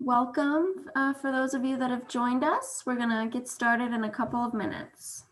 Welcome for those of you that have joined us. We're going to get started in a couple of minutes.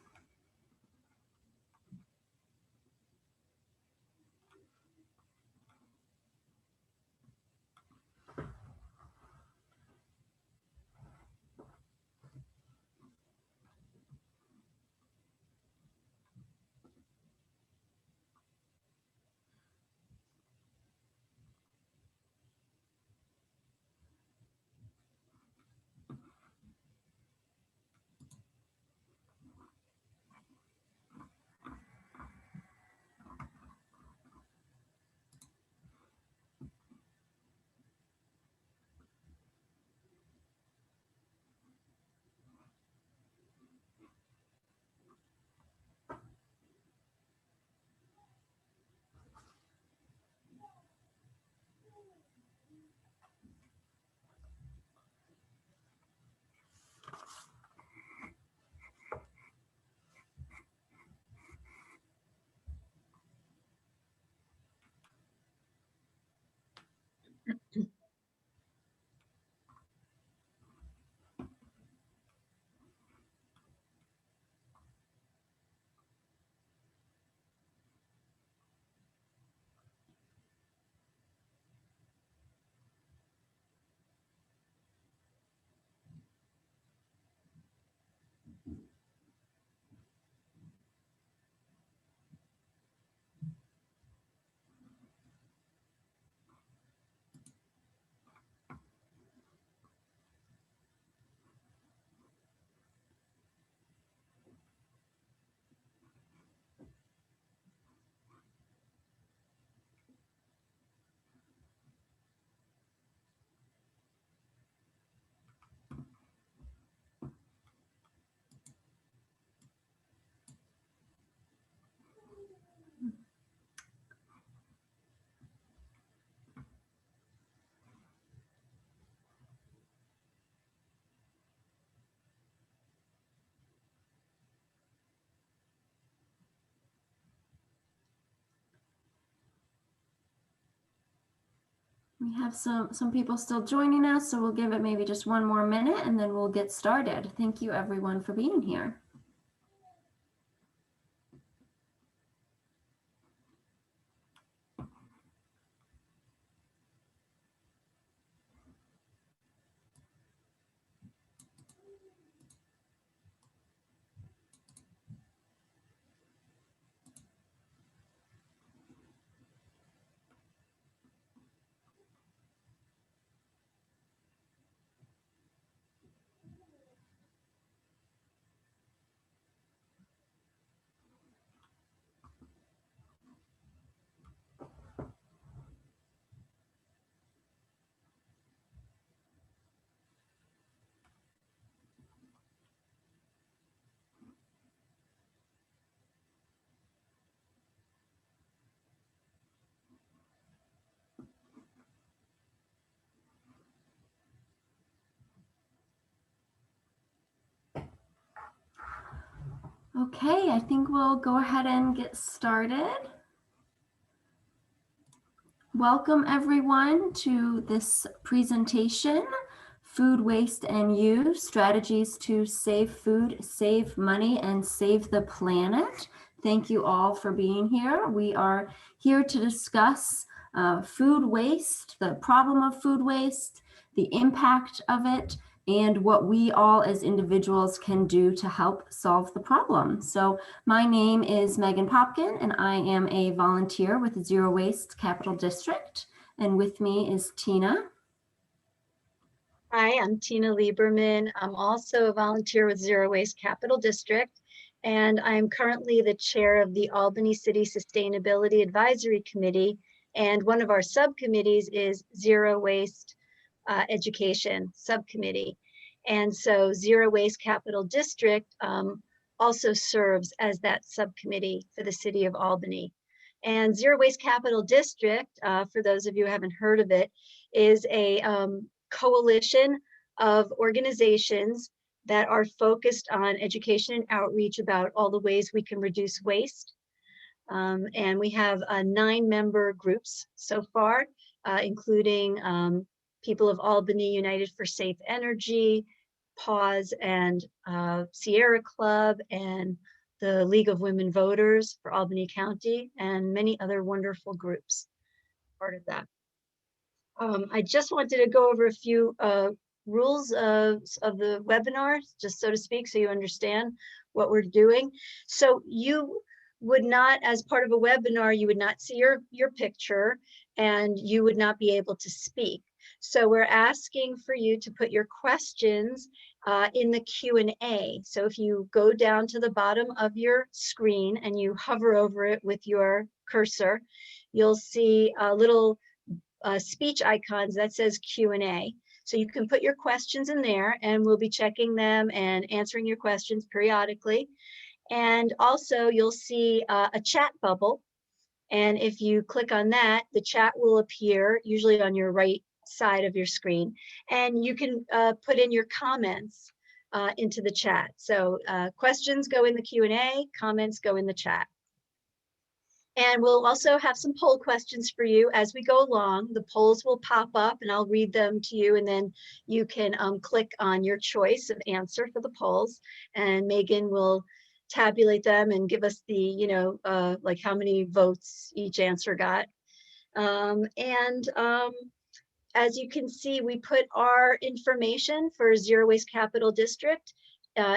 We have some people still joining us, so we'll give it maybe just one more minute and then we'll get started. Thank you everyone for being here. Okay, I think we'll go ahead and get started. Welcome everyone to this presentation, Food Waste and You, Strategies to Save Food, Save Money, and Save the Planet. Thank you all for being here. We are here to discuss food waste, the problem of food waste, the impact of it, and what we all as individuals can do to help solve the problem. So my name is Megan Popkin, and I am a volunteer with Zero Waste Capital District. And with me is Tina. Hi, I'm Tina Lieberman. I'm also a volunteer with Zero Waste Capital District, and I'm currently the chair of the Albany City Sustainability Advisory Committee. And one of our subcommittees is Zero Waste Education Subcommittee. And so Zero Waste Capital District also serves as that subcommittee for the city of Albany. And Zero Waste Capital District, for those of you who haven't heard of it, is a coalition of organizations that are focused on education and outreach about all the ways we can reduce waste. And we have 9 member groups so far, including people of Albany United for Safe Energy, Pause and Sierra Club, and the League of Women Voters for Albany County, and many other wonderful groups part of that. I just wanted to go over a few rules of the webinar, just so to speak, so you understand what we're doing. So you would not, as part of a webinar, you would not see your picture, and you would not be able to speak. So we're asking for you to put your questions in the Q&A. So if you go down to the bottom of your screen and you hover over it with your cursor, you'll see little speech icons that says Q&A. So you can put your questions in there, and we'll be checking them and answering your questions periodically. And also you'll see a chat bubble. And if you click on that, the chat will appear usually on your right side of your screen. And you can put in your comments into the chat. So questions go in the Q&A, comments go in the chat. And we'll also have some poll questions for you as we go along. The polls will pop up and I'll read them to you, and then you can click on your choice of answer for the polls, and Megan will tabulate them and give us the, like how many votes each answer got. As you can see, we put our information for Zero Waste Capital District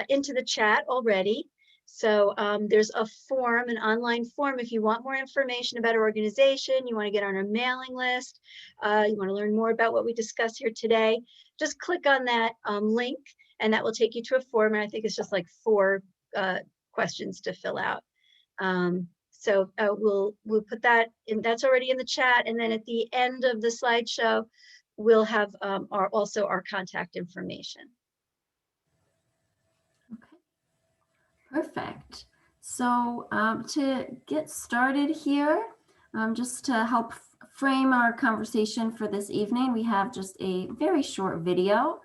into the chat already. So there's a form, an online form, if you want more information about our organization, you want to get on our mailing list, you want to learn more about what we discuss here today, just click on that link, and that will take you to a form. And I think it's just like 4 questions to fill out. So we'll put that in, that's already in the chat. And then at the end of the slideshow, we'll have also our contact information. Okay, perfect. So to get started here, just to help frame our conversation for this evening, we have just a very short video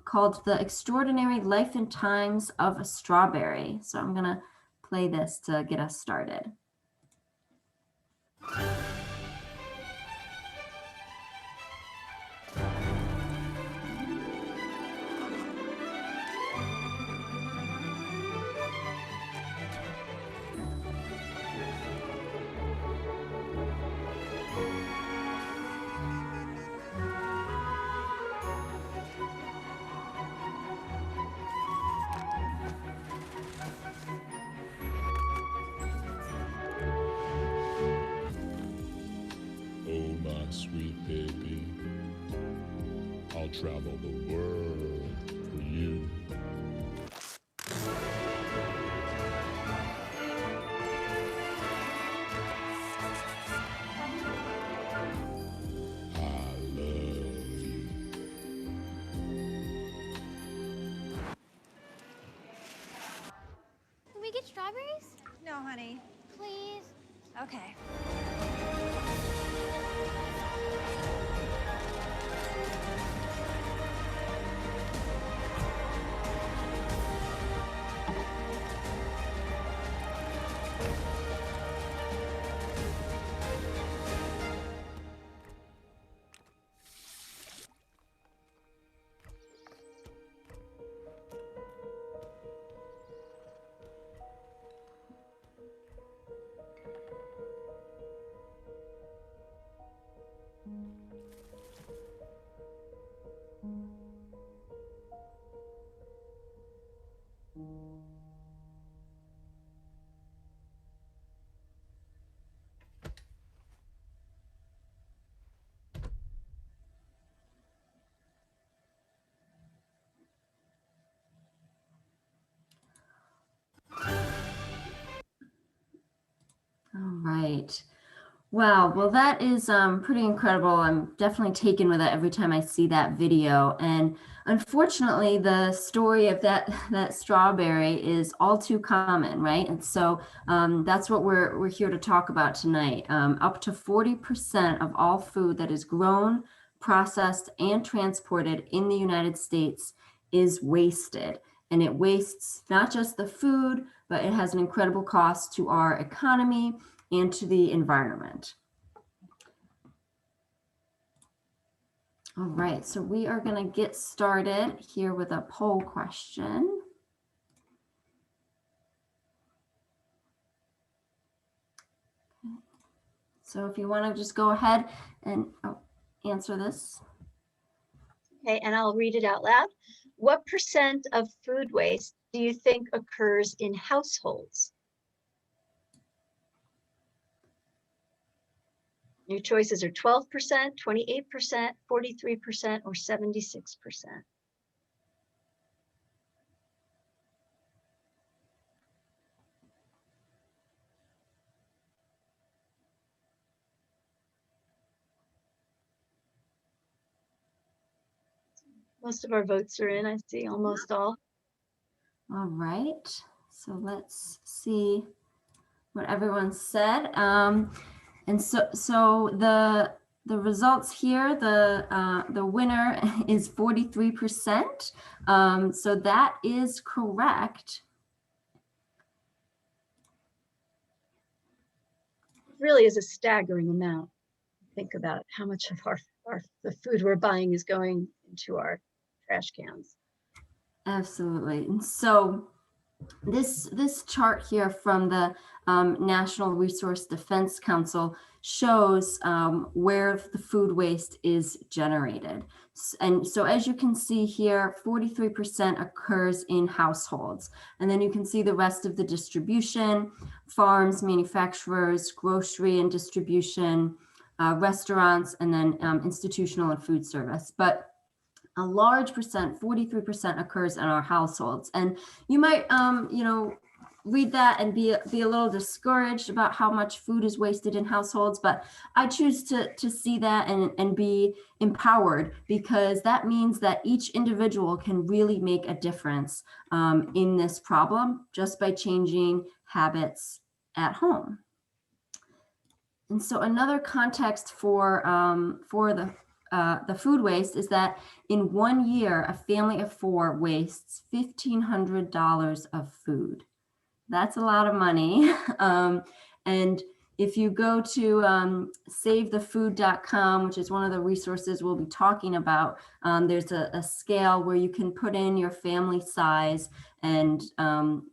called The Extraordinary Life and Times of a Strawberry. So I'm gonna play this to get us started. Sweet baby, I'll travel the world for you. I love you. Can we get strawberries? No, honey. Please? Okay. All right. Wow, well, that is pretty incredible. I'm definitely taken with it every time I see that video. And unfortunately, the story of that strawberry is all too common, right? And so that's what we're here to talk about tonight. Up to 40% of all food that is grown, processed, and transported in the United States is wasted. And it wastes not just the food, but it has an incredible cost to our economy and to the environment. All right, so we are going to get started here with a poll question. So if you want to just go ahead and answer this. Okay, and I'll read it out loud. What percent of food waste do you think occurs in households? Your choices are 12%, 28%, 43%, or 76%. Most of our votes are in, I see almost all. All right, so let's see what everyone said. And so the results here, the winner is 43%. So that is correct. It really is a staggering amount. Think about how much of the food we're buying is going into our trash cans. Absolutely. And so this chart here from the National Resource Defense Council shows where the food waste is generated. And so as you can see here, 43% occurs in households. And then you can see the rest of the distribution, farms, manufacturers, grocery and distribution, restaurants, and then institutional and food service. But a large percent, 43% occurs in our households. And you might, read that and be a little discouraged about how much food is wasted in households, but I choose to see that and be empowered, because that means that each individual can really make a difference in this problem just by changing habits at home. And so another context for the food waste is that in 1 year, a family of 4 wastes $1,500 of food. That's a lot of money. And if you go to savethefood.com, which is one of the resources we'll be talking about, there's a scale where you can put in your family size and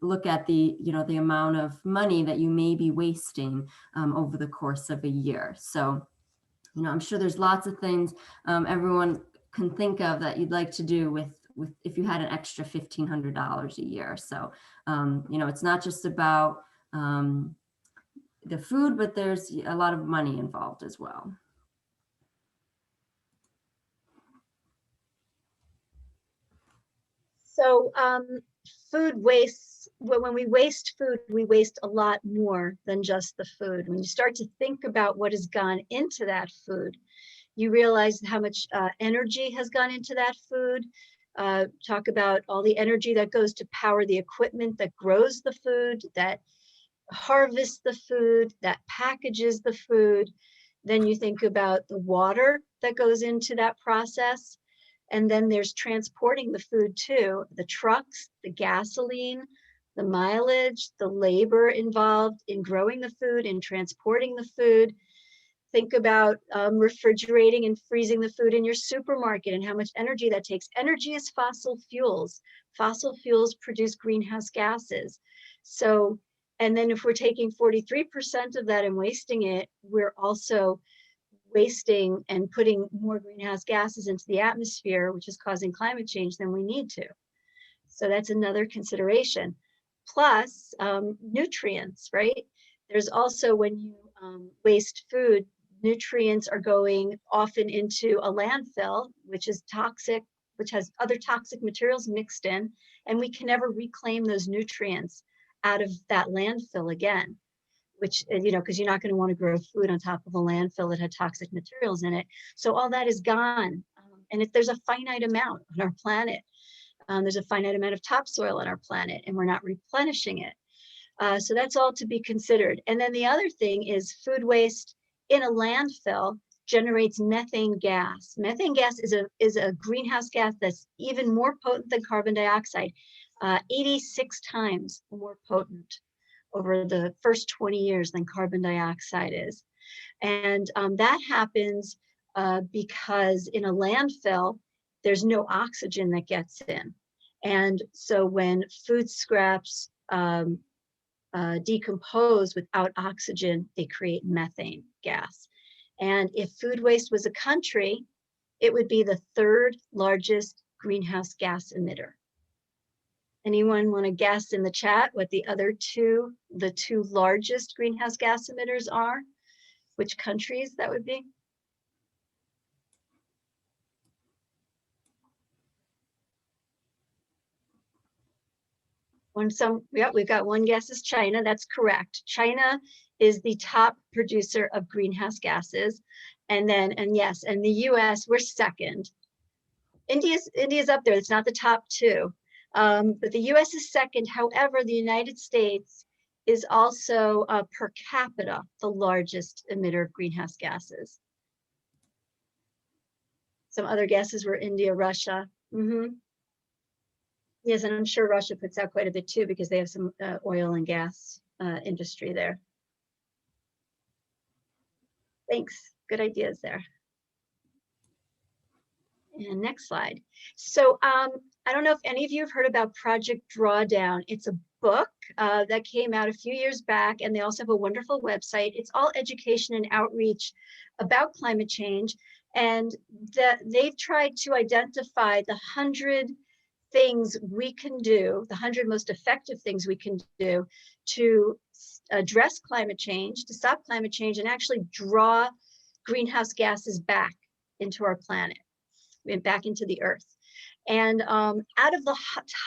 look at the amount of money that you may be wasting over the course of a year. So, I'm sure there's lots of things everyone can think of that you'd like to do with if you had an extra $1,500 a year. So, it's not just about the food, but there's a lot of money involved as well. So food waste, when we waste food, we waste a lot more than just the food. When you start to think about what has gone into that food, you realize how much energy has gone into that food. Talk about all the energy that goes to power the equipment that grows the food, that harvests the food, that packages the food. Then you think about the water that goes into that process. And then there's transporting the food too, the trucks, the gasoline, the mileage, the labor involved in growing the food and transporting the food. Think about refrigerating and freezing the food in your supermarket and how much energy that takes. Energy is fossil fuels. Fossil fuels produce greenhouse gases. So, and then if we're taking 43% of that and wasting it, we're also wasting and putting more greenhouse gases into the atmosphere, which is causing climate change than we need to. So that's another consideration. Plus nutrients, right? There's also, when you waste food, nutrients are going often into a landfill, which is toxic, which has other toxic materials mixed in, and we can never reclaim those nutrients out of that landfill again, which, because you're not going to want to grow food on top of a landfill that had toxic materials in it. So all that is gone. And if there's a finite amount on our planet, there's a finite amount of topsoil on our planet, and we're not replenishing it. So that's all to be considered. And then the other thing is food waste in a landfill generates methane gas. Methane gas is a greenhouse gas that's even more potent than carbon dioxide, 86 times more potent over the first 20 years than carbon dioxide is. And that happens because in a landfill, there's no oxygen that gets in. And so when food scraps decompose without oxygen, they create methane gas. And if food waste was a country, it would be the third largest greenhouse gas emitter. Anyone want to guess in the chat what the two largest greenhouse gas emitters are? Which countries that would be? Yeah, we've got one guess is China. That's correct. China is the top producer of greenhouse gases. And the US, we're second. India's up there. It's not the top two. But the US is second. However, the United States is also per capita the largest emitter of greenhouse gases. Some other guesses were India, Russia. Yes, and I'm sure Russia puts out quite a bit too because they have some oil and gas industry there. Thanks, good ideas there. And next slide. So I don't know if any of you have heard about Project Drawdown. It's a book that came out a few years back, and they also have a wonderful website. It's all education and outreach about climate change. And they've tried to identify the 100 things we can do, the 100 most effective things we can do to address climate change, to stop climate change, and actually draw greenhouse gases back into our planet and back into the earth. And out of the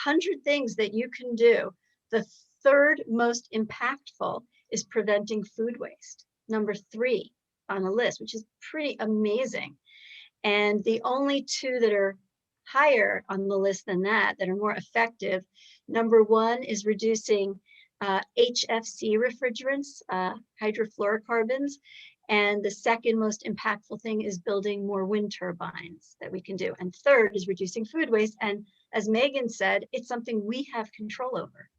100 things that you can do, the third most impactful is preventing food waste, number 3 on the list, which is pretty amazing. And the only two that are higher on the list than that are more effective, number 1 is reducing HFC refrigerants, hydrofluorocarbons. And the second most impactful thing is building more wind turbines that we can do. And third is reducing food waste. And as Megan said, it's something we have control over.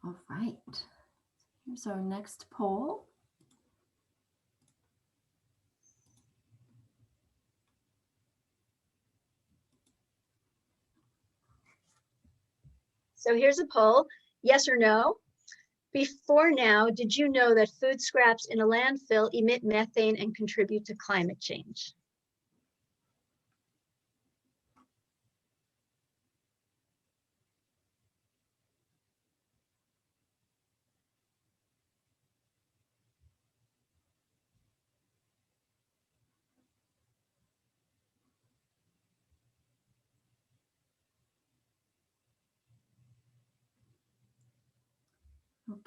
All right, here's our next poll. So here's a poll, yes or no. Before now, did you know that food scraps in a landfill emit methane and contribute to climate change?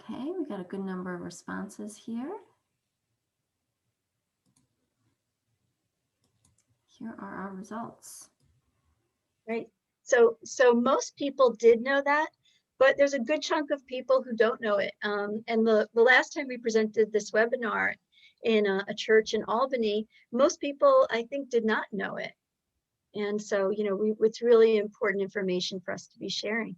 Okay, we got a good number of responses here. Here are our results. Right. So most people did know that, but there's a good chunk of people who don't know it. And the last time we presented this webinar in a church in Albany, most people, I think, did not know it. And so, you know, it's really important information for us to be sharing.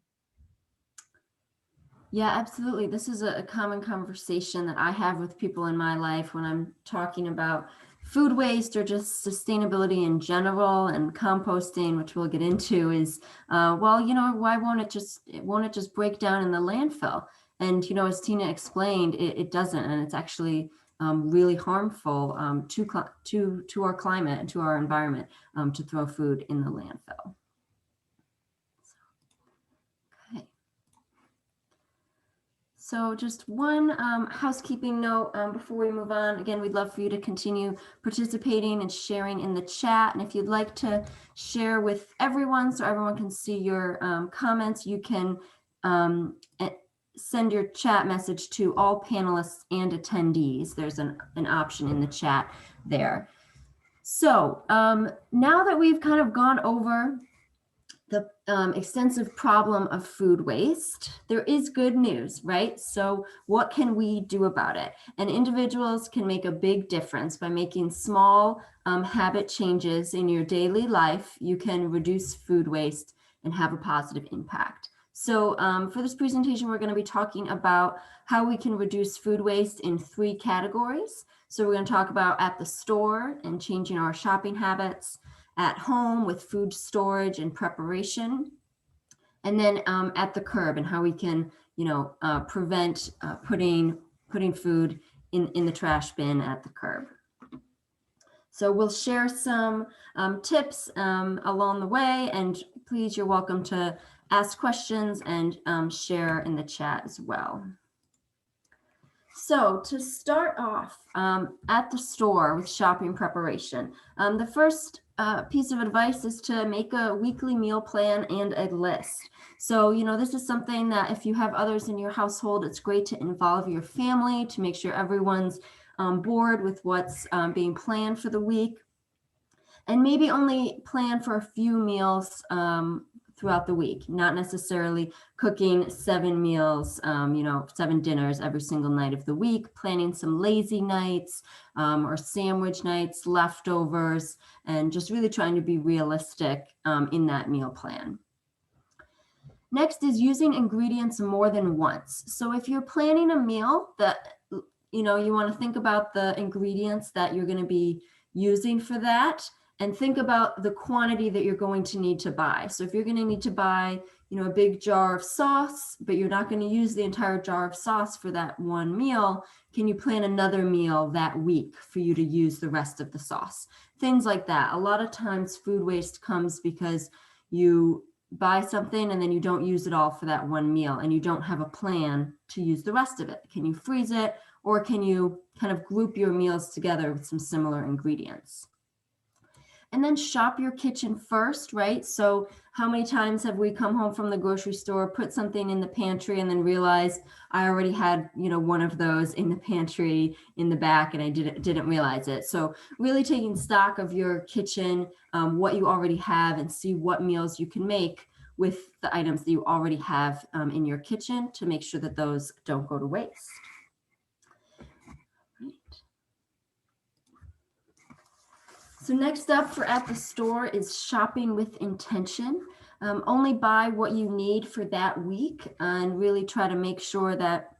Yeah, absolutely. This is a common conversation that I have with people in my life when I'm talking about food waste or just sustainability in general, and composting, which we'll get into, is well, you know, why won't it just break down in the landfill? And you know, as Tina explained, it doesn't, and it's actually really harmful to our climate and to our environment to throw food in the landfill. So just one housekeeping note before we move on. Again, we'd love for you to continue participating and sharing in the chat. And if you'd like to share with everyone so everyone can see your comments, you can send your chat message to all panelists and attendees. There's an option in the chat there. So now that we've kind of gone over the extensive problem of food waste, there is good news, right? So what can we do about it? And individuals can make a big difference by making small habit changes in your daily life. You can reduce food waste and have a positive impact. So for this presentation, we're going to be talking about how we can reduce food waste in 3 categories. So we're going to talk about at the store and changing our shopping habits, at home with food storage and preparation, and then at the curb and how we can, prevent putting food in the trash bin at the curb. So we'll share some tips along the way, and please, you're welcome to ask questions and share in the chat as well. So to start off at the store with shopping preparation, the first piece of advice is to make a weekly meal plan and a list. So, this is something that if you have others in your household, it's great to involve your family to make sure everyone's on board with what's being planned for the week. And maybe only plan for a few meals throughout the week, not necessarily cooking 7 meals, 7 dinners every single night of the week, planning some lazy nights or sandwich nights, leftovers, and just really trying to be realistic in that meal plan. Next is using ingredients more than once. So if you're planning a meal that, you want to think about the ingredients that you're going to be using for that, and think about the quantity that you're going to need to buy. So if you're going to need to buy, a big jar of sauce, but you're not going to use the entire jar of sauce for that one meal, can you plan another meal that week for you to use the rest of the sauce? Things like that. A lot of times food waste comes because you buy something and then you don't use it all for that one meal and you don't have a plan to use the rest of it. Can you freeze it, or can you kind of group your meals together with some similar ingredients? And then shop your kitchen first, right? So how many times have we come home from the grocery store, put something in the pantry, and then realized I already had, one of those in the pantry in the back, and I didn't realize it. So really taking stock of your kitchen, what you already have, and see what meals you can make with the items that you already have in your kitchen to make sure that those don't go to waste. So next up for at the store is shopping with intention. Only buy what you need for that week and really try to make sure that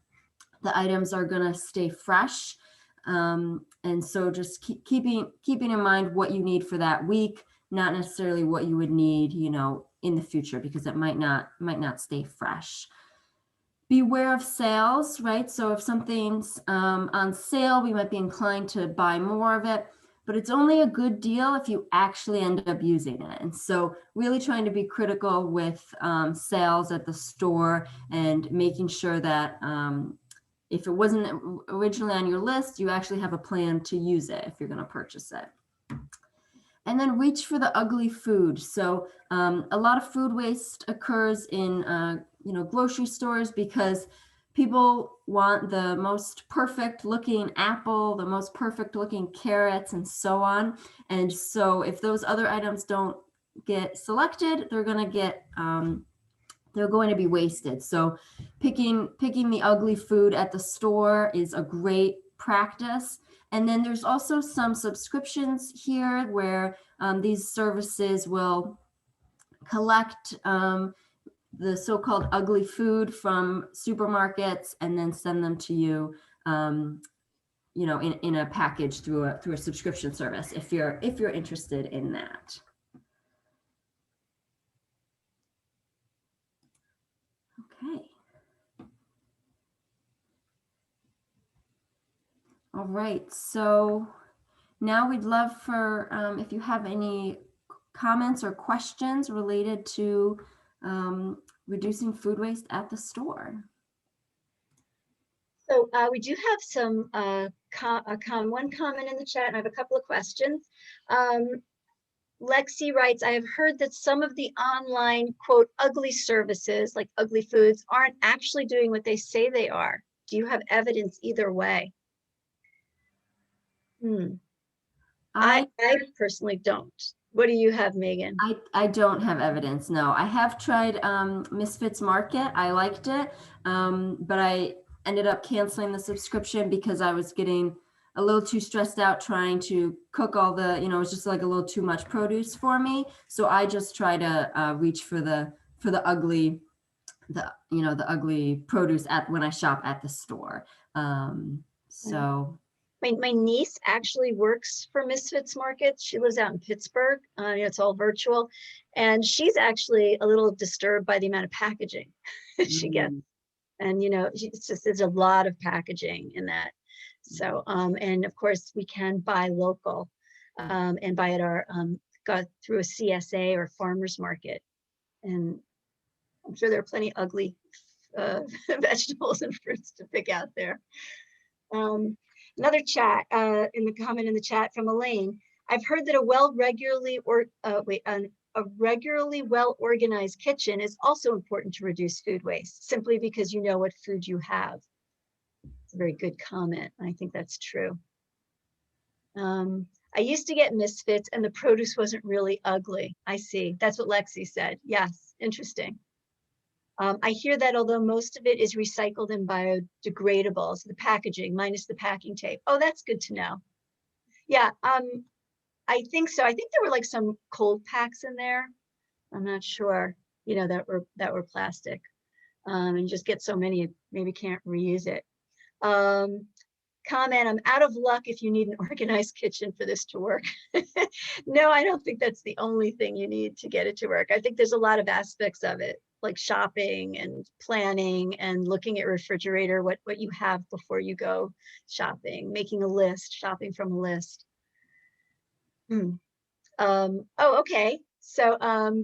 the items are going to stay fresh. And so just keeping in mind what you need for that week, not necessarily what you would need, in the future, because it might not stay fresh. Beware of sales, right? So if something's on sale, we might be inclined to buy more of it, but it's only a good deal if you actually end up using it. And so really trying to be critical with sales at the store and making sure that if it wasn't originally on your list, you actually have a plan to use it if you're going to purchase it. And then reach for the ugly food. So a lot of food waste occurs in grocery stores because people want the most perfect looking apple, the most perfect looking carrots, and so on. And so if those other items don't get selected, they're going to be wasted. So picking the ugly food at the store is a great practice. And then there's also some subscriptions here where these services will collect the so-called ugly food from supermarkets and then send them to you, in a package through a subscription service if you're interested in that. Okay. All right, so now we'd love for if you have any comments or questions related to reducing food waste at the store. So we do have some one comment in the chat, and I have a couple of questions. Lexi writes, I have heard that some of the online, quote, ugly services like ugly foods aren't actually doing what they say they are. Do you have evidence either way? I personally don't. What do you have, Megan? I don't have evidence, no. I have tried Misfits Market. I liked it, but I ended up canceling the subscription because I was getting a little too stressed out trying to cook all the, it was just like a little too much produce for me. So I just try to reach for the ugly the ugly produce when I shop at the store. So My niece actually works for Misfits Markets. She lives out in Pittsburgh. It's all virtual. And she's actually a little disturbed by the amount of packaging she gets. And, there's a lot of packaging in that. So, and of course we can buy local and buy at our, got through a CSA or farmer's market. And I'm sure there are plenty ugly vegetables and fruits to pick out there. Another chat, in the comment in the chat from Elaine. I've heard that a regularly well-organized kitchen is also important to reduce food waste, simply because you know what food you have. It's a very good comment. I think that's true. I used to get Misfits and the produce wasn't really ugly. I see. That's what Lexi said. Yes, interesting. I hear that although most of it is recycled and biodegradable, so the packaging minus the packing tape. Oh, that's good to know. Yeah, I think so. I think there were like some cold packs in there. I'm not sure, that were plastic. And just get so many, maybe can't reuse it. Comment, I'm out of luck if you need an organized kitchen for this to work. No, I don't think that's the only thing you need to get it to work. I think there's a lot of aspects of it, like shopping and planning and looking at refrigerator, what you have before you go shopping, making a list, shopping from a list. Oh, okay. So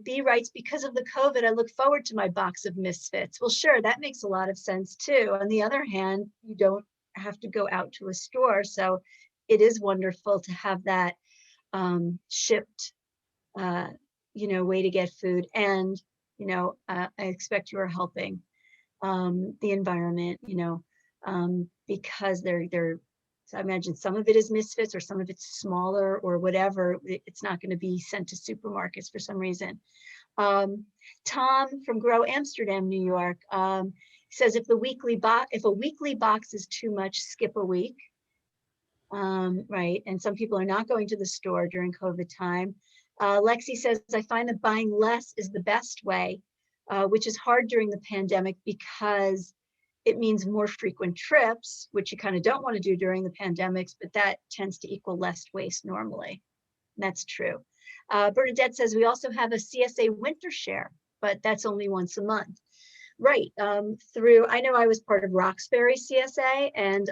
B writes, because of the COVID, I look forward to my box of Misfits. Well, sure, that makes a lot of sense too. On the other hand, you don't have to go out to a store. So it is wonderful to have that shipped, way to get food. And, I expect you are helping the environment, because so I imagine some of it is Misfits or some of it's smaller or whatever. It's not going to be sent to supermarkets for some reason. Tom from Grow Amsterdam, New York, says if a weekly box is too much, skip a week. Right, and some people are not going to the store during COVID time. Lexi says, I find that buying less is the best way, which is hard during the pandemic because it means more frequent trips, which you kind of don't want to do during the pandemics, but that tends to equal less waste normally. And that's true. Bernadette says we also have a CSA winter share, but that's only once a month. Right, I know I was part of Roxbury CSA and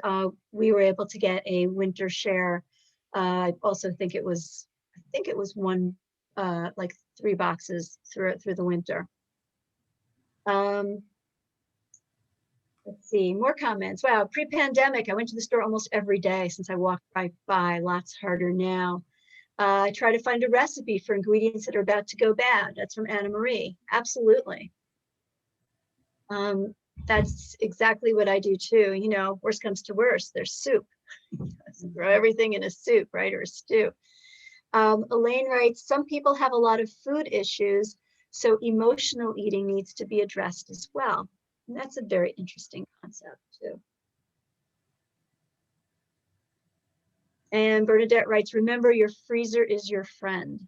we were able to get a winter share. I also think it was one, like 3 boxes through the winter. Let's see, more comments. Wow, pre-pandemic, I went to the store almost every day since I walked right by. Lots harder now. I try to find a recipe for ingredients that are about to go bad. That's from Anna Marie. Absolutely. That's exactly what I do too. Worst comes to worst, there's soup. Throw everything in a soup, right, or a stew. Elaine writes, some people have a lot of food issues, so emotional eating needs to be addressed as well. And that's a very interesting concept too. And Bernadette writes, remember your freezer is your friend.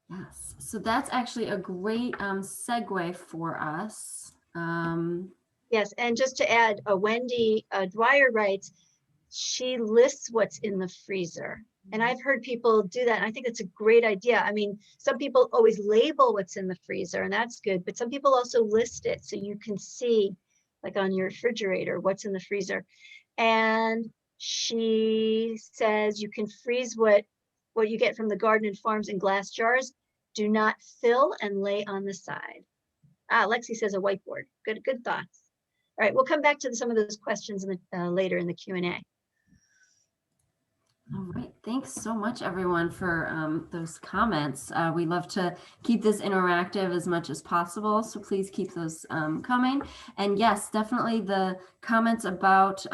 yes, so that's actually a great segue for us. Yes, and just to add, Wendy Dwyer writes, she lists what's in the freezer. And I've heard people do that. And I think it's a great idea. I mean, some people always label what's in the freezer and that's good, but some people also list it so you can see, like on your refrigerator, what's in the freezer. And she says you can freeze what you get from the garden and farms in glass jars. Do not fill and lay on the side. Lexi says a whiteboard. Good thoughts. All right, we'll come back to some of those questions later in the Q&A. All right, thanks so much everyone for those comments. We love to keep this interactive as much as possible, so please keep those coming. And yes, definitely the comments about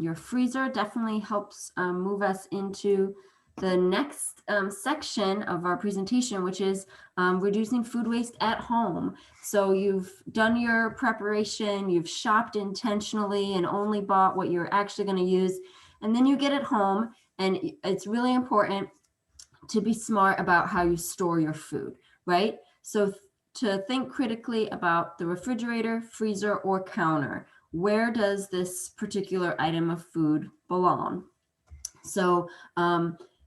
your freezer definitely helps move us into the next section of our presentation, which is reducing food waste at home. So you've done your preparation, you've shopped intentionally and only bought what you're actually going to use, and then you get it home. And it's really important to be smart about how you store your food, right? So to think critically about the refrigerator, freezer, or counter. Where does this particular item of food belong? So,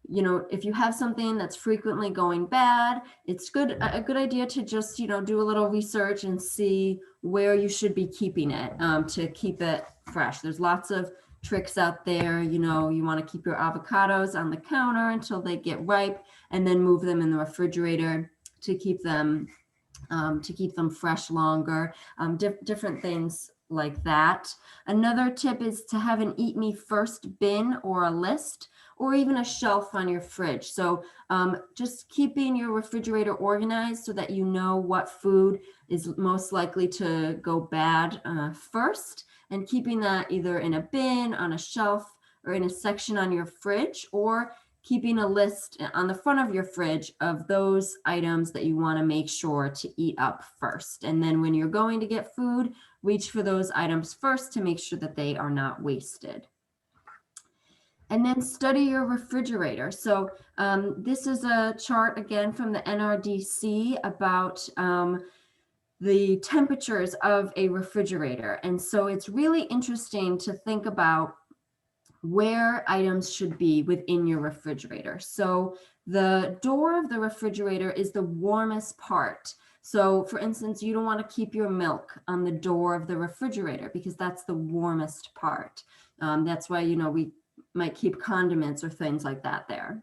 if you have something that's frequently going bad, it's a good idea to just, do a little research and see where you should be keeping it to keep it fresh. There's lots of tricks out there. You want to keep your avocados on the counter until they get ripe and then move them in the refrigerator to keep them fresh longer. Different things like that. Another tip is to have an eat me first bin or a list, or even a shelf on your fridge. So just keeping your refrigerator organized so that you know what food is most likely to go bad first, and keeping that either in a bin, on a shelf, or in a section on your fridge, or keeping a list on the front of your fridge of those items that you want to make sure to eat up first. And then when you're going to get food, reach for those items first to make sure that they are not wasted. And then study your refrigerator. So this is a chart again from the NRDC about the temperatures of a refrigerator. And so it's really interesting to think about where items should be within your refrigerator. So the door of the refrigerator is the warmest part. So for instance, you don't want to keep your milk on the door of the refrigerator because that's the warmest part. That's why, we might keep condiments or things like that there.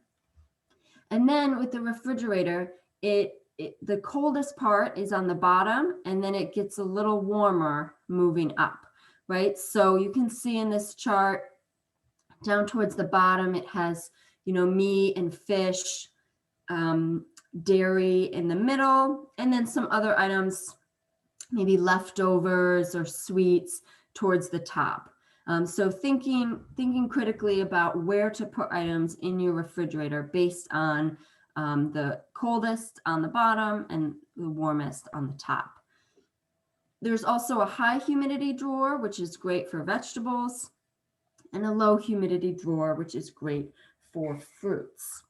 And then with the refrigerator, the coldest part is on the bottom, and then it gets a little warmer moving up, right? So you can see in this chart, down towards the bottom, it has, meat and fish, dairy in the middle, and then some other items, maybe leftovers or sweets towards the top. So thinking critically about where to put items in your refrigerator based on the coldest on the bottom and the warmest on the top. There's also a high humidity drawer, which is great for vegetables, and a low humidity drawer, which is great for fruits.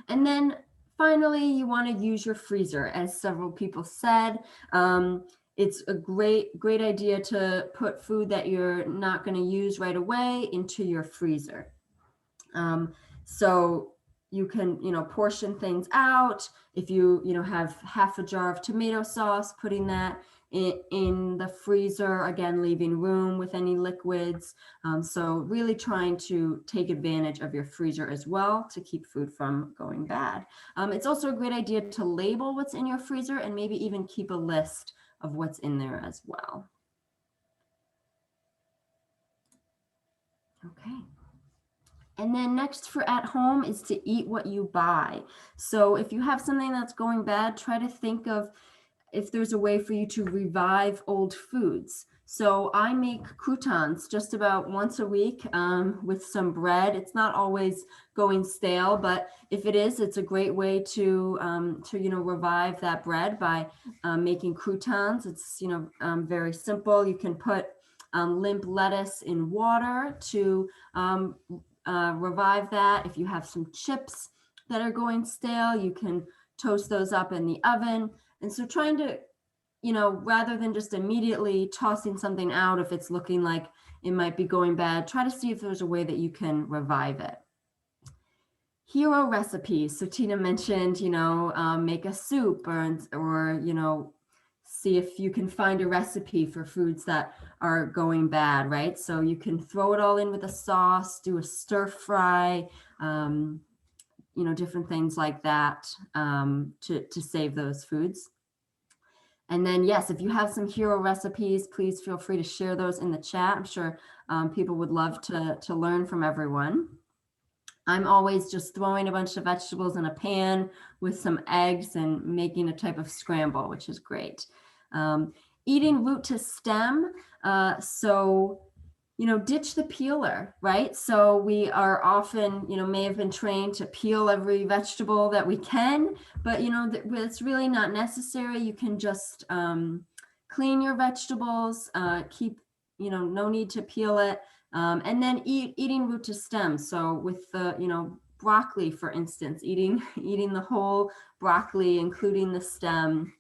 And then finally, you want to use your freezer. As several people said, it's a great idea to put food that you're not going to use right away into your freezer. So you can, portion things out. If you, have half a jar of tomato sauce, putting that in the freezer, again, leaving room with any liquids. So really trying to take advantage of your freezer as well to keep food from going bad. It's also a great idea to label what's in your freezer and maybe even keep a list of what's in there as well. Okay. And then next for at home is to eat what you buy. So if you have something that's going bad, try to think of if there's a way for you to revive old foods. So I make croutons just about once a week with some bread. It's not always going stale, but if it is, it's a great way to revive that bread by making croutons. It's very simple. You can put limp lettuce in water to revive that. If you have some chips that are going stale, you can toast those up in the oven. And so trying to, rather than just immediately tossing something out if it's looking like it might be going bad, try to see if there's a way that you can revive it. Hero recipes. So Tina mentioned, make a soup or see if you can find a recipe for foods that are going bad, right? So you can throw it all in with a sauce, do a stir fry, different things like that to save those foods. And then, yes, if you have some hero recipes, please feel free to share those in the chat. I'm sure people would love to learn from everyone. I'm always just throwing a bunch of vegetables in a pan with some eggs and making a type of scramble, which is great. Eating root to stem. So ditch the peeler, right? So we are often, may have been trained to peel every vegetable that we can, but it's really not necessary. You can just clean your vegetables, keep, no need to peel it, and then eating root to stem. So with the, broccoli, for instance, eating the whole broccoli, including the stem,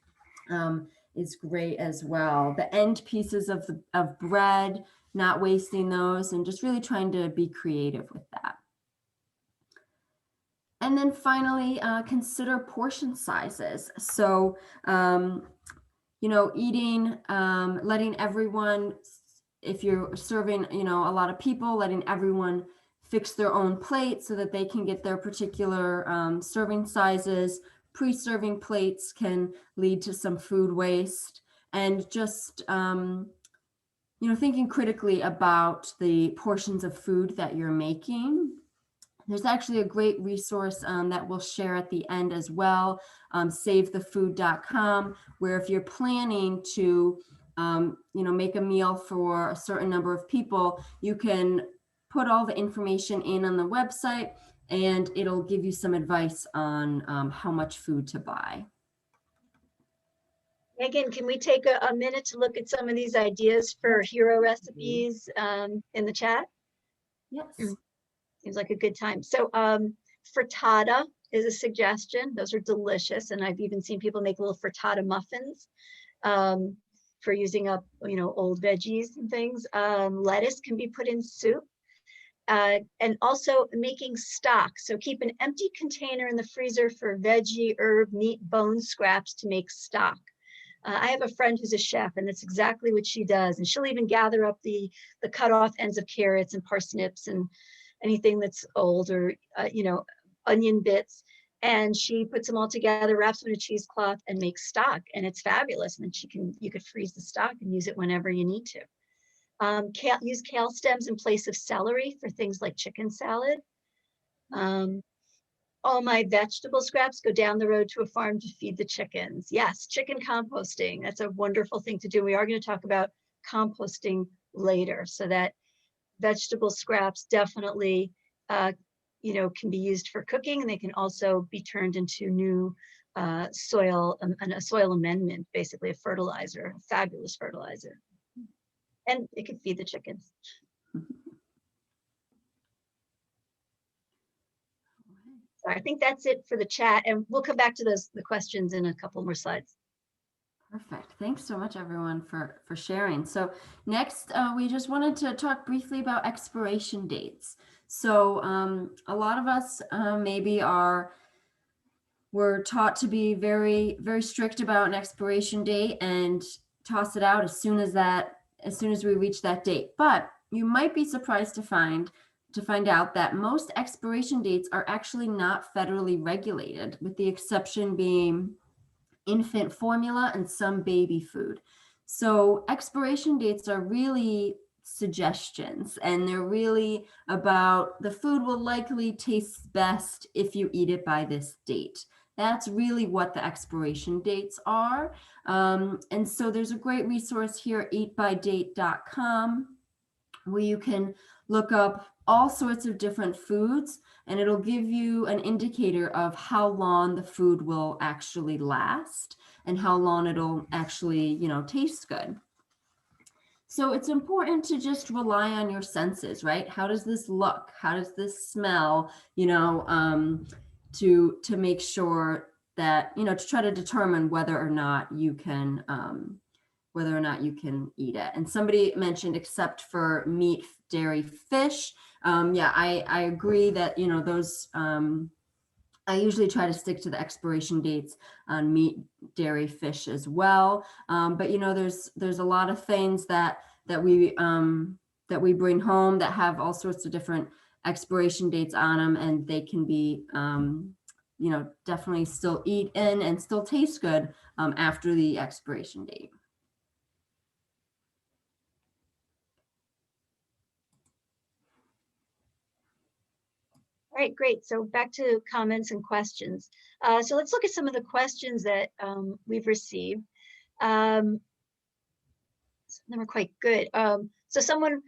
is great as well. The end pieces of bread, not wasting those, and just really trying to be creative with that. And then finally, consider portion sizes. So, eating, letting everyone, if you're serving, a lot of people, letting everyone fix their own plate so that they can get their particular serving sizes. Pre-serving plates can lead to some food waste, and just, thinking critically about the portions of food that you're making. There's actually a great resource that we'll share at the end as well, savethefood.com, where if you're planning to, make a meal for a certain number of people, you can put all the information in on the website, and it'll give you some advice on how much food to buy. Megan, can we take a minute to look at some of these ideas for hero recipes in the chat? Yes. Seems like a good time. So frittata is a suggestion. Those are delicious. And I've even seen people make little frittata muffins for using up, old veggies and things. Lettuce can be put in soup. And also making stock. So keep an empty container in the freezer for veggie, herb, meat, bone scraps to make stock. I have a friend who's a chef, and that's exactly what she does. And she'll even gather up the cut off ends of carrots and parsnips and anything that's old, or onion bits, and she puts them all together, wraps them in a cheesecloth, and makes stock, and it's fabulous. And then you could freeze the stock and use it whenever you need to. Use kale stems in place of celery for things like chicken salad. All my vegetable scraps go down the road to a farm to feed the chickens. Yes, chicken composting. That's a wonderful thing to do. We are going to talk about composting later, so that vegetable scraps definitely, can be used for cooking, and they can also be turned into new soil, a soil amendment, basically a fertilizer, a fabulous fertilizer. And it can feed the chickens. So I think that's it for the chat, and we'll come back to the questions in a couple more slides. Perfect. Thanks so much, everyone, for sharing. So next, we just wanted to talk briefly about expiration dates. So a lot of us maybe we're taught to be very, very strict about an expiration date and toss it out as soon as we reach that date. But you might be surprised to find out that most expiration dates are actually not federally regulated, with the exception being infant formula and some baby food. So expiration dates are really suggestions, and they're really about the food will likely taste best if you eat it by this date. That's really what the expiration dates are. And so there's a great resource here, eatbydate.com, where you can look up all sorts of different foods, and it'll give you an indicator of how long the food will actually last and how long it'll actually, taste good. So it's important to just rely on your senses, right? How does this look? How does this smell? To make sure that, to try to determine whether or not you can eat it. And somebody mentioned except for meat, dairy, fish. I agree that, those, I usually try to stick to the expiration dates on meat, dairy, fish as well. But there's a lot of things that we bring home that have all sorts of different expiration dates on them, and they can be, definitely still eaten and still taste good after the expiration date. All right, great. So back to comments and questions. So let's look at some of the questions that we've received. Some of them are quite good. So someone,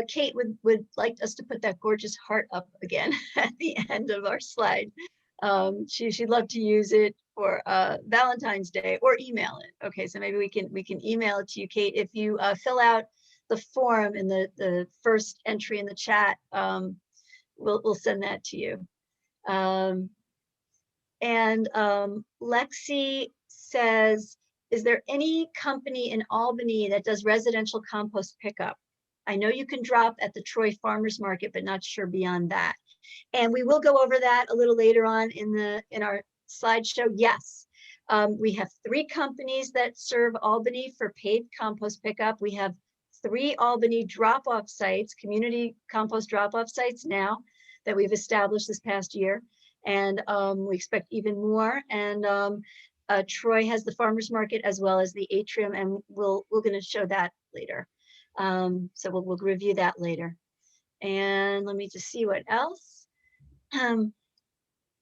Kate, would like us to put that gorgeous heart up again at the end of our slide. She'd love to use it for Valentine's Day, or email it. Okay, so maybe we can email it to you, Kate. If you fill out the form in the first entry in the chat, we'll send that to you. Lexi says, is there any company in Albany that does residential compost pickup? I know you can drop at the Troy Farmers Market, but not sure beyond that. And we will go over that a little later on in our slideshow. Yes, we have 3 companies that serve Albany for paid compost pickup. We have 3 Albany drop-off sites, community compost drop-off sites now that we've established this past year. And we expect even more. And Troy has the farmers market as well as the atrium, and we're going to show that later. So we'll review that later. And let me just see what else.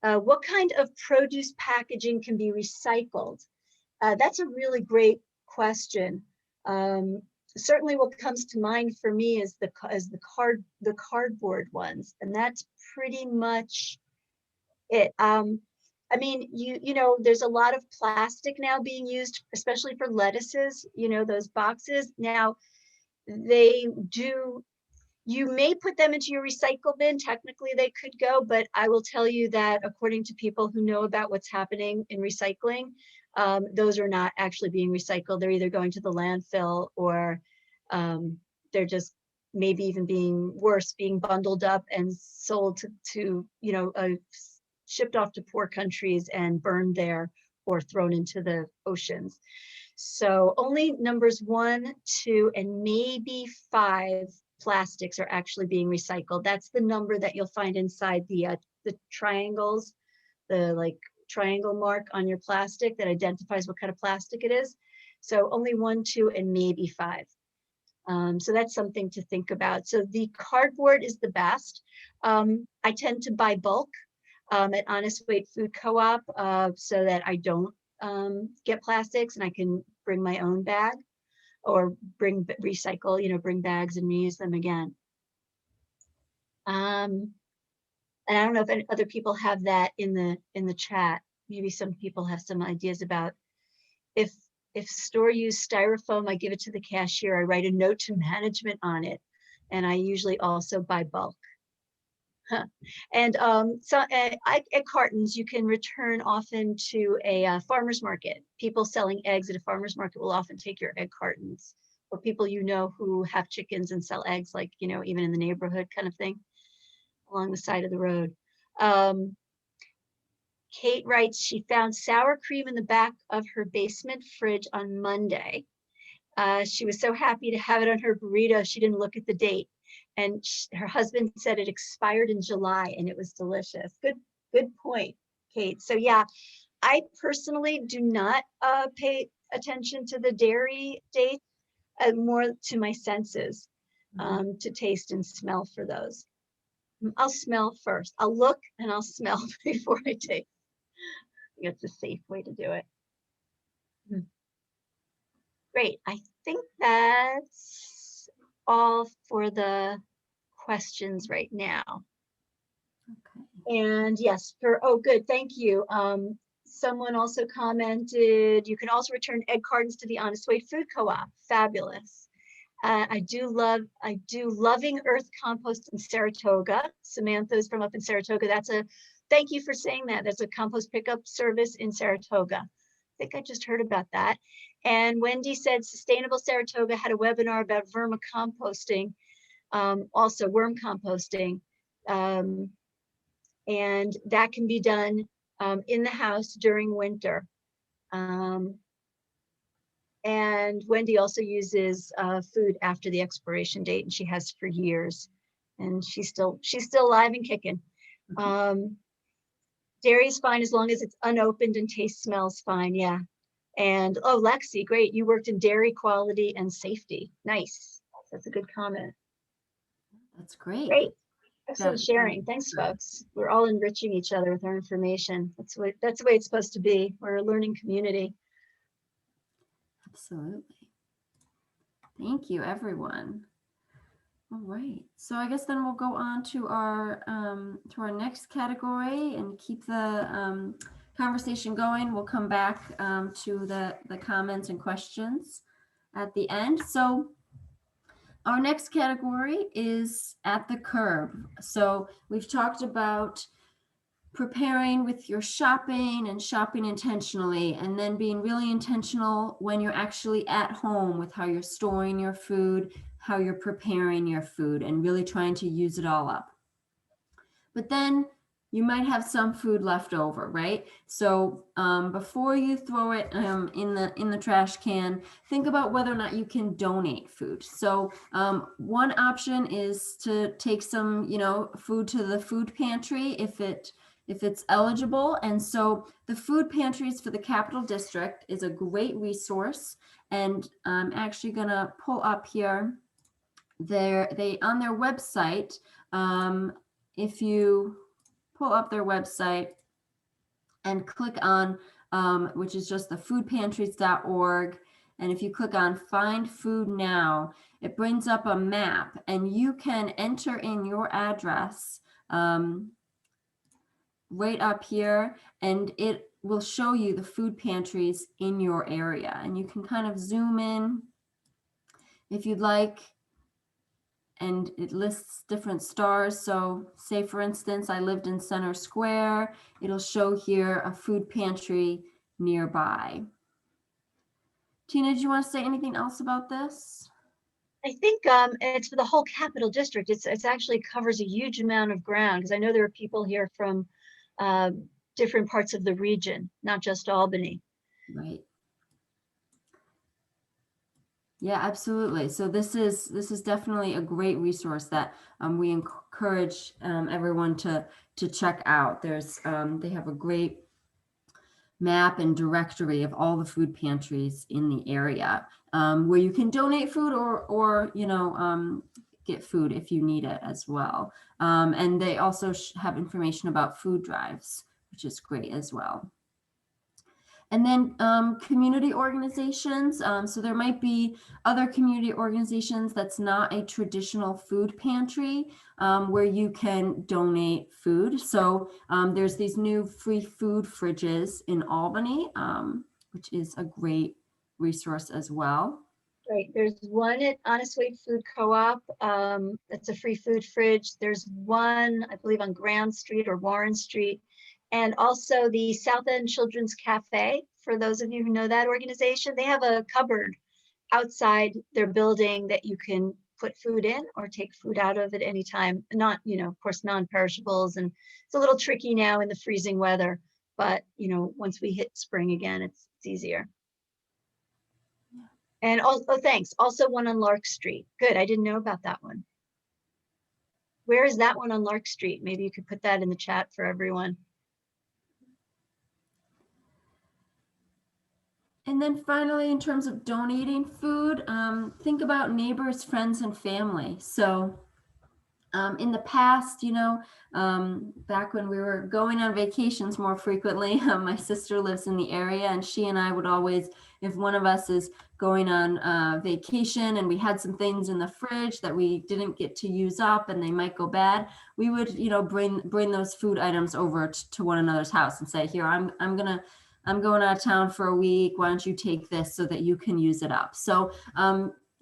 What kind of produce packaging can be recycled? That's a really great question. Certainly what comes to mind for me is the cardboard ones, and that's pretty much it. I mean, you know, there's a lot of plastic now being used, especially for lettuces, you know, those boxes. Now, you may put them into your recycle bin. Technically, they could go, but I will tell you that according to people who know about what's happening in recycling, those are not actually being recycled. They're either going to the landfill or they're just maybe even being worse, being bundled up and sold to you know, shipped off to poor countries and burned there or thrown into the oceans. So only numbers 1, 2, and maybe 5 plastics are actually being recycled. That's the number that you'll find inside the triangles, the like triangle mark on your plastic that identifies what kind of plastic it is. So only 1, 2, and maybe 5. So that's something to think about. So the cardboard is the best. I tend to buy bulk at Honest Weight Food Co-op so that I don't get plastics and I can bring my own bag or recycle, you know, bring bags and reuse them again. And I don't know if any other people have that in the chat. Maybe some people have some ideas about if store use styrofoam, I give it to the cashier, I write a note to management on it, and I usually also buy bulk. And so at cartons, you can return often to a farmer's market. People selling eggs at a farmer's market will often take your egg cartons, or people you know who have chickens and sell eggs, like, you know, even in the neighborhood kind of thing, along the side of the road. Kate writes, she found sour cream in the back of her basement fridge on Monday. She was so happy to have it on her burrito, she didn't look at the date. And her husband said it expired in July and it was delicious. Good point, Kate. So yeah, I personally do not pay attention to the dairy date, more to my senses, to taste and smell for those. I'll smell first. I'll look and I'll smell before I taste. I think it's a safe way to do it. Great. I think that's all for the questions right now. Okay. And yes, oh, good. Thank you. Someone also commented, you can also return egg cartons to the Honest Weight Food Co-op. Fabulous. I do Loving Earth Compost in Saratoga. Samantha's from up in Saratoga. Thank you for saying that. That's a compost pickup service in Saratoga. I think I just heard about that. And Wendy said Sustainable Saratoga had a webinar about vermicomposting, also worm composting. And that can be done in the house during winter. And Wendy also uses food after the expiration date, and she has for years. And she's still alive and kicking. Dairy is fine as long as it's unopened and taste smells fine. Yeah. And oh, Lexi, great. You worked in dairy quality and safety. Nice. That's a good comment. That's great. Great. Excellent sharing. Thanks, folks. We're all enriching each other with our information. That's the way it's supposed to be. We're a learning community. Absolutely. Thank you, everyone. All right. So I guess then we'll go on to our next category and keep the conversation going. We'll come back to the comments and questions at the end. So our next category is at the curb. So we've talked about preparing with your shopping and shopping intentionally, and then being really intentional when you're actually at home with how you're storing your food, how you're preparing your food, and really trying to use it all up. But then you might have some food left over, right? So before you throw it in the trash can, think about whether or not you can donate food. So one option is to take some, food to the food pantry if it's eligible. And so the food pantries for the Capital District is a great resource. And I'm actually gonna pull up here they on their website. If you pull up their website and click on, which is just the foodpantries.org, and if you click on Find Food Now, it brings up a map, and you can enter in your address right up here, and it will show you the food pantries in your area. And you can kind of zoom in if you'd like, and it lists different stars. So say, for instance, I lived in Center Square. It'll show here a food pantry nearby. Tina, do you want to say anything else about this? I think it's for the whole Capital District. It's actually covers a huge amount of ground, because I know there are people here from different parts of the region, not just Albany. Right. Yeah, absolutely. So this is definitely a great resource that we encourage everyone to check out. There's they have a great map and directory of all the food pantries in the area, where you can donate food or get food if you need it as well. And they also have information about food drives, which is great as well. And then community organizations. So there might be other community organizations that's not a traditional food pantry where you can donate food. So there's these new free food fridges in Albany, which is a great resource as well. Right. There's one at Honest Way Food Co-op. That's a free food fridge. There's one, I believe, on Grand Street or Warren Street. And also the South End Children's Cafe, for those of you who know that organization. They have a cupboard outside their building that you can put food in or take food out of at any time. Not, of course, non-perishables. And it's a little tricky now in the freezing weather, but, once we hit spring again, it's easier. And also, thanks. Also one on Lark Street. Good, I didn't know about that one. Where is that one on Lark Street? Maybe you could put that in the chat for everyone. And then finally, in terms of donating food, think about neighbors, friends, and family. So in the past, back when we were going on vacations more frequently, my sister lives in the area, and she and I would always, if one of us is going on vacation and we had some things in the fridge that we didn't get to use up and they might go bad, we would, bring those food items over to one another's house and say, here, I'm going out of town for a week. Why don't you take this so that you can use it up? So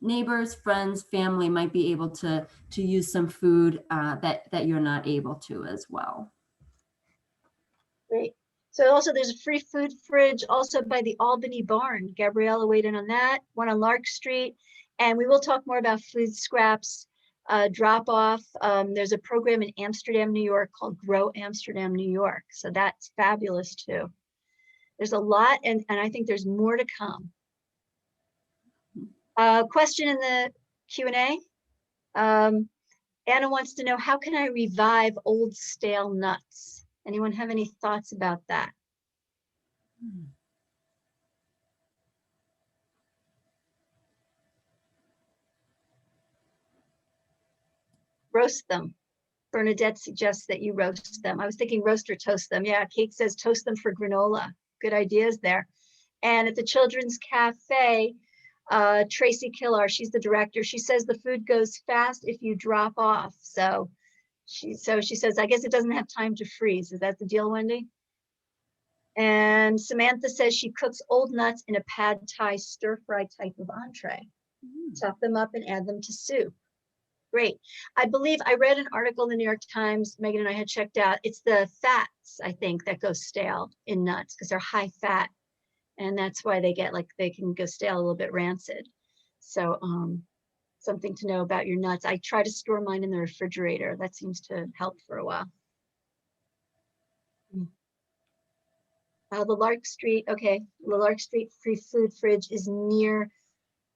neighbors, friends, family might be able to use some food that you're not able to as well. Great. So also there's a free food fridge also by the Albany Barn. Gabriella weighed in on that, one on Lark Street. And we will talk more about food scraps drop off. There's a program in Amsterdam, New York called Grow Amsterdam, New York. So that's fabulous too. There's a lot, and I think there's more to come. Question in the Q&A. Anna wants to know, how can I revive old stale nuts? Anyone have any thoughts about that? Roast them. Bernadette suggests that you roast them. I was thinking roast or toast them. Yeah, Kate says toast them for granola. Good ideas there. And at the Children's Cafe, Tracy Killar, she's the director. She says the food goes fast if you drop off. So she says, I guess it doesn't have time to freeze. Is that the deal, Wendy? And Samantha says she cooks old nuts in a pad thai stir fry type of entree. Chop them up and add them to soup. Great. I believe I read an article in the New York Times, Megan and I had checked out. It's the fats, I think, that go stale in nuts because they're high fat. And that's why they get they can go stale, a little bit rancid. So something to know about your nuts. I try to store mine in the refrigerator. That seems to help for a while. The Lark Street, okay. The Lark Street free food fridge is near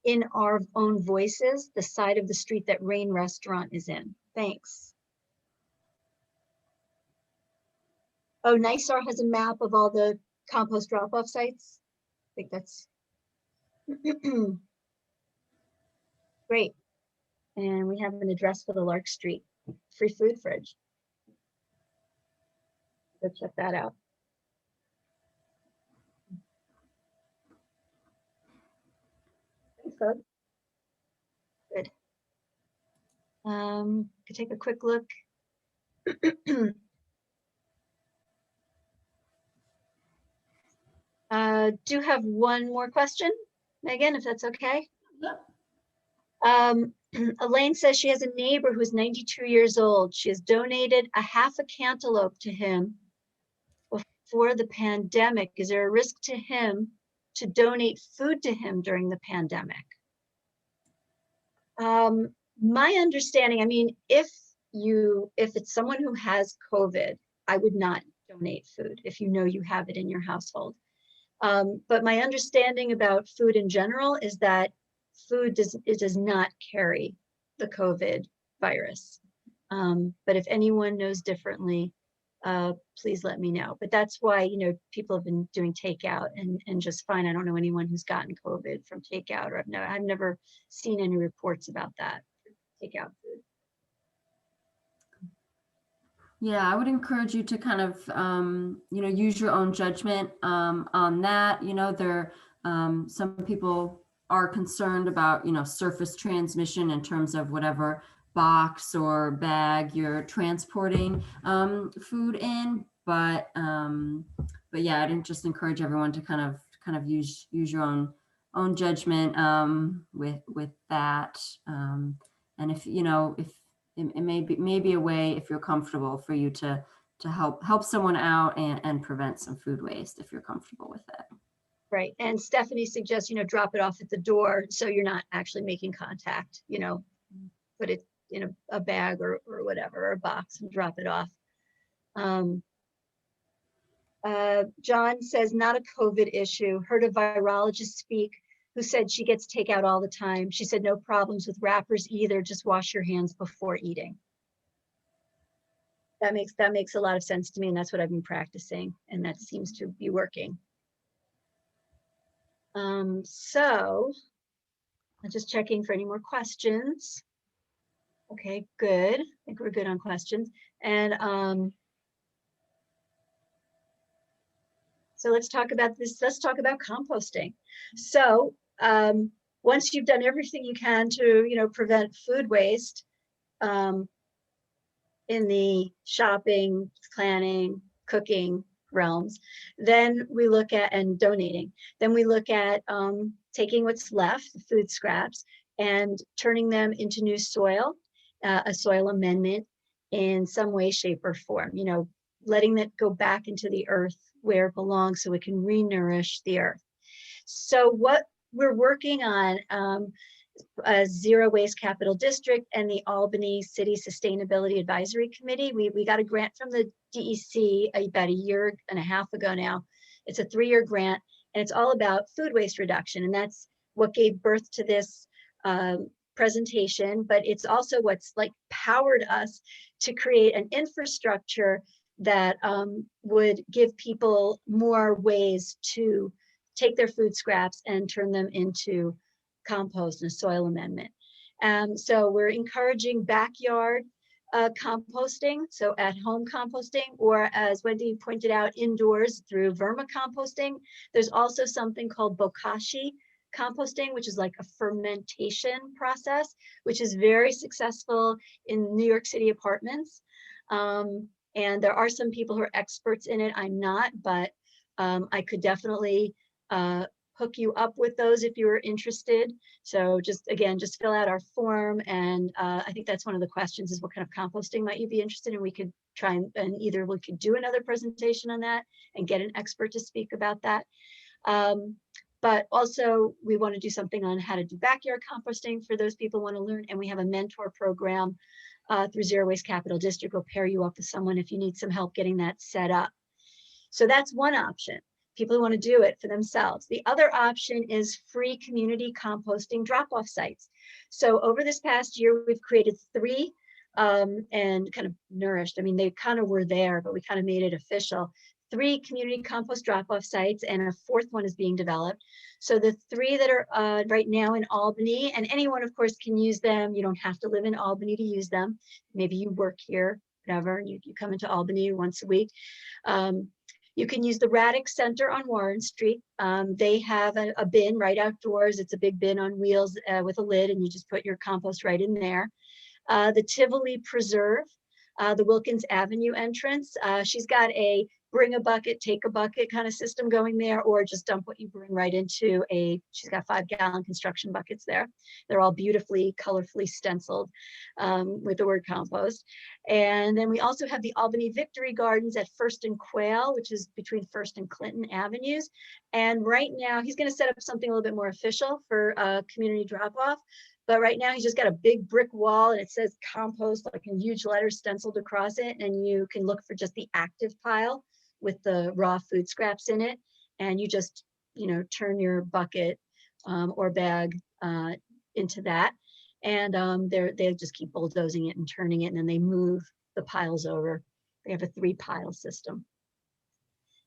In Our Own Voices, the side of the street that Rain Restaurant is in. Thanks. Oh, NYSAR has a map of all the compost drop-off sites. I think that's great. And we have an address for the Lark Street free food fridge. Go check that out. Thanks, folks. Good. Could take a quick look. Do have one more question, Megan, if that's okay. Yep. Elaine says she has a neighbor who's 92 years old. She has donated a half a cantaloupe to him before the pandemic. Is there a risk to him to donate food to him during the pandemic? My understanding, I mean, if it's someone who has COVID, I would not donate food if you know you have it in your household. But my understanding about food in general is that food does not carry the COVID virus. But if anyone knows differently, please let me know. But that's why, people have been doing takeout and just fine. I don't know anyone who's gotten COVID from takeout, or I've never seen any reports about that, takeout food. Yeah, I would encourage you to kind of, use your own judgment on that. Some people are concerned about, surface transmission in terms of whatever box or bag you're transporting food in. But yeah, I'd just encourage everyone to kind of use your own judgment with that. And if it may be a way, if you're comfortable, for you to help someone out and prevent some food waste if you're comfortable with it. Right. And Stephanie suggests, drop it off at the door so you're not actually making contact, put it in a bag or whatever, or a box, and drop it off. John says, not a COVID issue. Heard a virologist speak who said she gets takeout all the time. She said no problems with wrappers either. Just wash your hands before eating. That makes a lot of sense to me, and that's what I've been practicing, and that seems to be working. So I'm just checking for any more questions. Okay, good. I think we're good on questions. And so let's talk about this. Let's talk about composting. So once you've done everything you can to, prevent food waste in the shopping, planning, cooking realms, then we look at, and donating, then we look at taking what's left, the food scraps, and turning them into new soil, a soil amendment in some way, shape, or form, letting that go back into the earth where it belongs so it can re-nourish the earth. So what we're working on, a Zero Waste Capital District and the Albany City Sustainability Advisory Committee, we got a grant from the DEC about a year and a half ago now. It's a 3-year grant, and it's all about food waste reduction. And that's what gave birth to this presentation, but it's also what's powered us to create an infrastructure that would give people more ways to take their food scraps and turn them into compost and soil amendment. So we're encouraging backyard composting, so at home composting, or as Wendy pointed out, indoors through vermicomposting. There's also something called bokashi composting, which is like a fermentation process, which is very successful in New York City apartments. And there are some people who are experts in it. I'm not, but I could definitely hook you up with those if you were interested. So just again, just fill out our form. And I think that's one of the questions is what kind of composting might you be interested in? We could try and either we could do another presentation on that and get an expert to speak about that. But also we want to do something on how to do backyard composting for those people who want to learn. And we have a mentor program through Zero Waste Capital District. We'll pair you up with someone if you need some help getting that set up. So that's one option. People who want to do it for themselves. The other option is free community composting drop-off sites. So over this past year, we've created 3 and kind of nourished. I mean, they kind of were there, but we kind of made it official. 3 community compost drop-off sites, and a 4th one is being developed. So the 3 that are right now in Albany, and anyone, of course, can use them. You don't have to live in Albany to use them. Maybe you work here, whatever, and you come into Albany once a week. You can use the Radix Center on Warren Street. They have a bin right outdoors. It's a big bin on wheels with a lid, and you just put your compost right in there. The Tivoli Preserve, the Wilkins Avenue entrance. She's got a bring a bucket, take a bucket kind of system going there, or just dump what you bring right into she's got 5-gallon construction buckets there. They're all beautifully, colorfully stenciled with the word compost. And then we also have the Albany Victory Gardens at First and Quail, which is between First and Clinton Avenues. And right now he's going to set up something a little bit more official for community drop-off. But right now he's just got a big brick wall and it says compost, like in huge letters stenciled across it. And you can look for just the active pile with the raw food scraps in it. And you just, turn your bucket or bag into that. And they just keep bulldozing it and turning it. And then they move the piles over. They have a 3-pile system.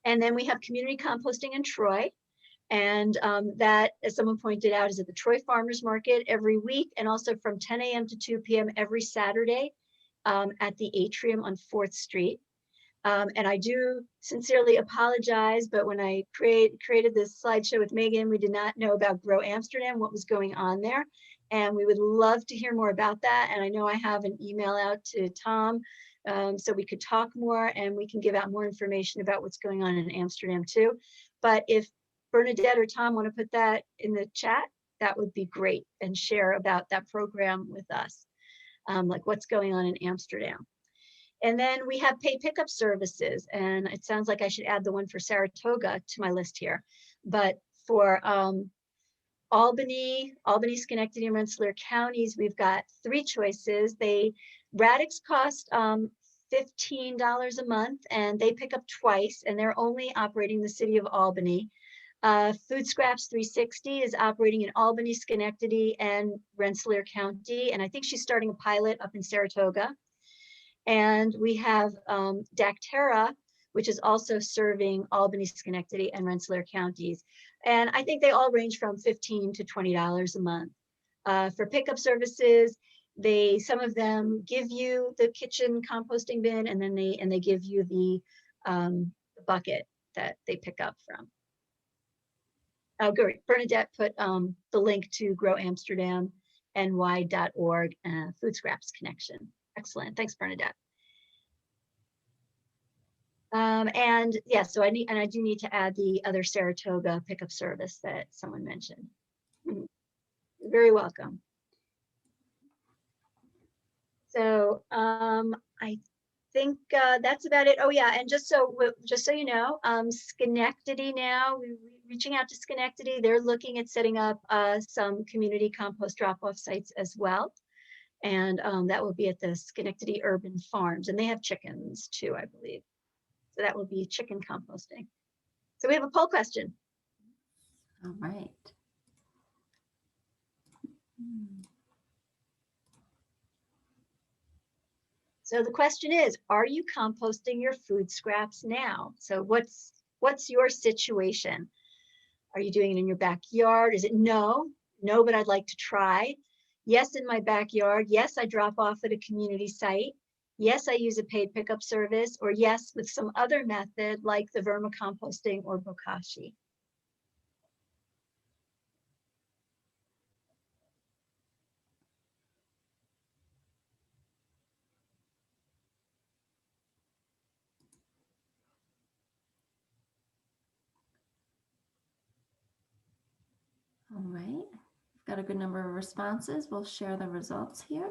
And then we have community composting in Troy. And that, as someone pointed out, is at the Troy Farmers Market every week, and also from 10 a.m. to 2 p.m. every Saturday at the Atrium on 4th Street. And I do sincerely apologize, but when I created this slideshow with Megan, we did not know about Grow Amsterdam, what was going on there. And we would love to hear more about that. And I know I have an email out to Tom, so we could talk more and we can give out more information about what's going on in Amsterdam too. But if Bernadette or Tom want to put that in the chat, that would be great, and share about that program with us, like what's going on in Amsterdam. And then we have pay pickup services, and it sounds like I should add the one for Saratoga to my list here. But for Albany, Schenectady, and Rensselaer counties, we've got 3 choices. Radix cost $15 a month, and they pick up twice, and they're only operating the city of Albany. Food Scraps 360 is operating in Albany, Schenectady, and Rensselaer County, and I think she's starting a pilot up in Saratoga. And we have Dactera, which is also serving Albany, Schenectady, and Rensselaer counties. And I think they all range from $15 to $20 a month. For pickup services, some of them give you the kitchen composting bin, and then they give you the bucket that they pick up from. Oh, great. Bernadette put the link to growamsterdamny.org Food Scraps Connection. Excellent. Thanks, Bernadette. And yeah, so I do need to add the other Saratoga pickup service that someone mentioned. You're very welcome. So I think that's about it. Oh yeah, and just so you know, Schenectady now, we're reaching out to Schenectady. They're looking at setting up some community compost drop-off sites as well. And that will be at the Schenectady Urban Farms, and they have chickens too, I believe. So that will be chicken composting. So we have a poll question. All right. So the question is, are you composting your food scraps now? So what's your situation? Are you doing it in your backyard? Is it no, but I'd like to try. Yes, in my backyard. Yes, I drop off at a community site. Yes, I use a paid pickup service, or yes, with some other method like the vermicomposting or bokashi. All right, we've got a good number of responses. We'll share the results here.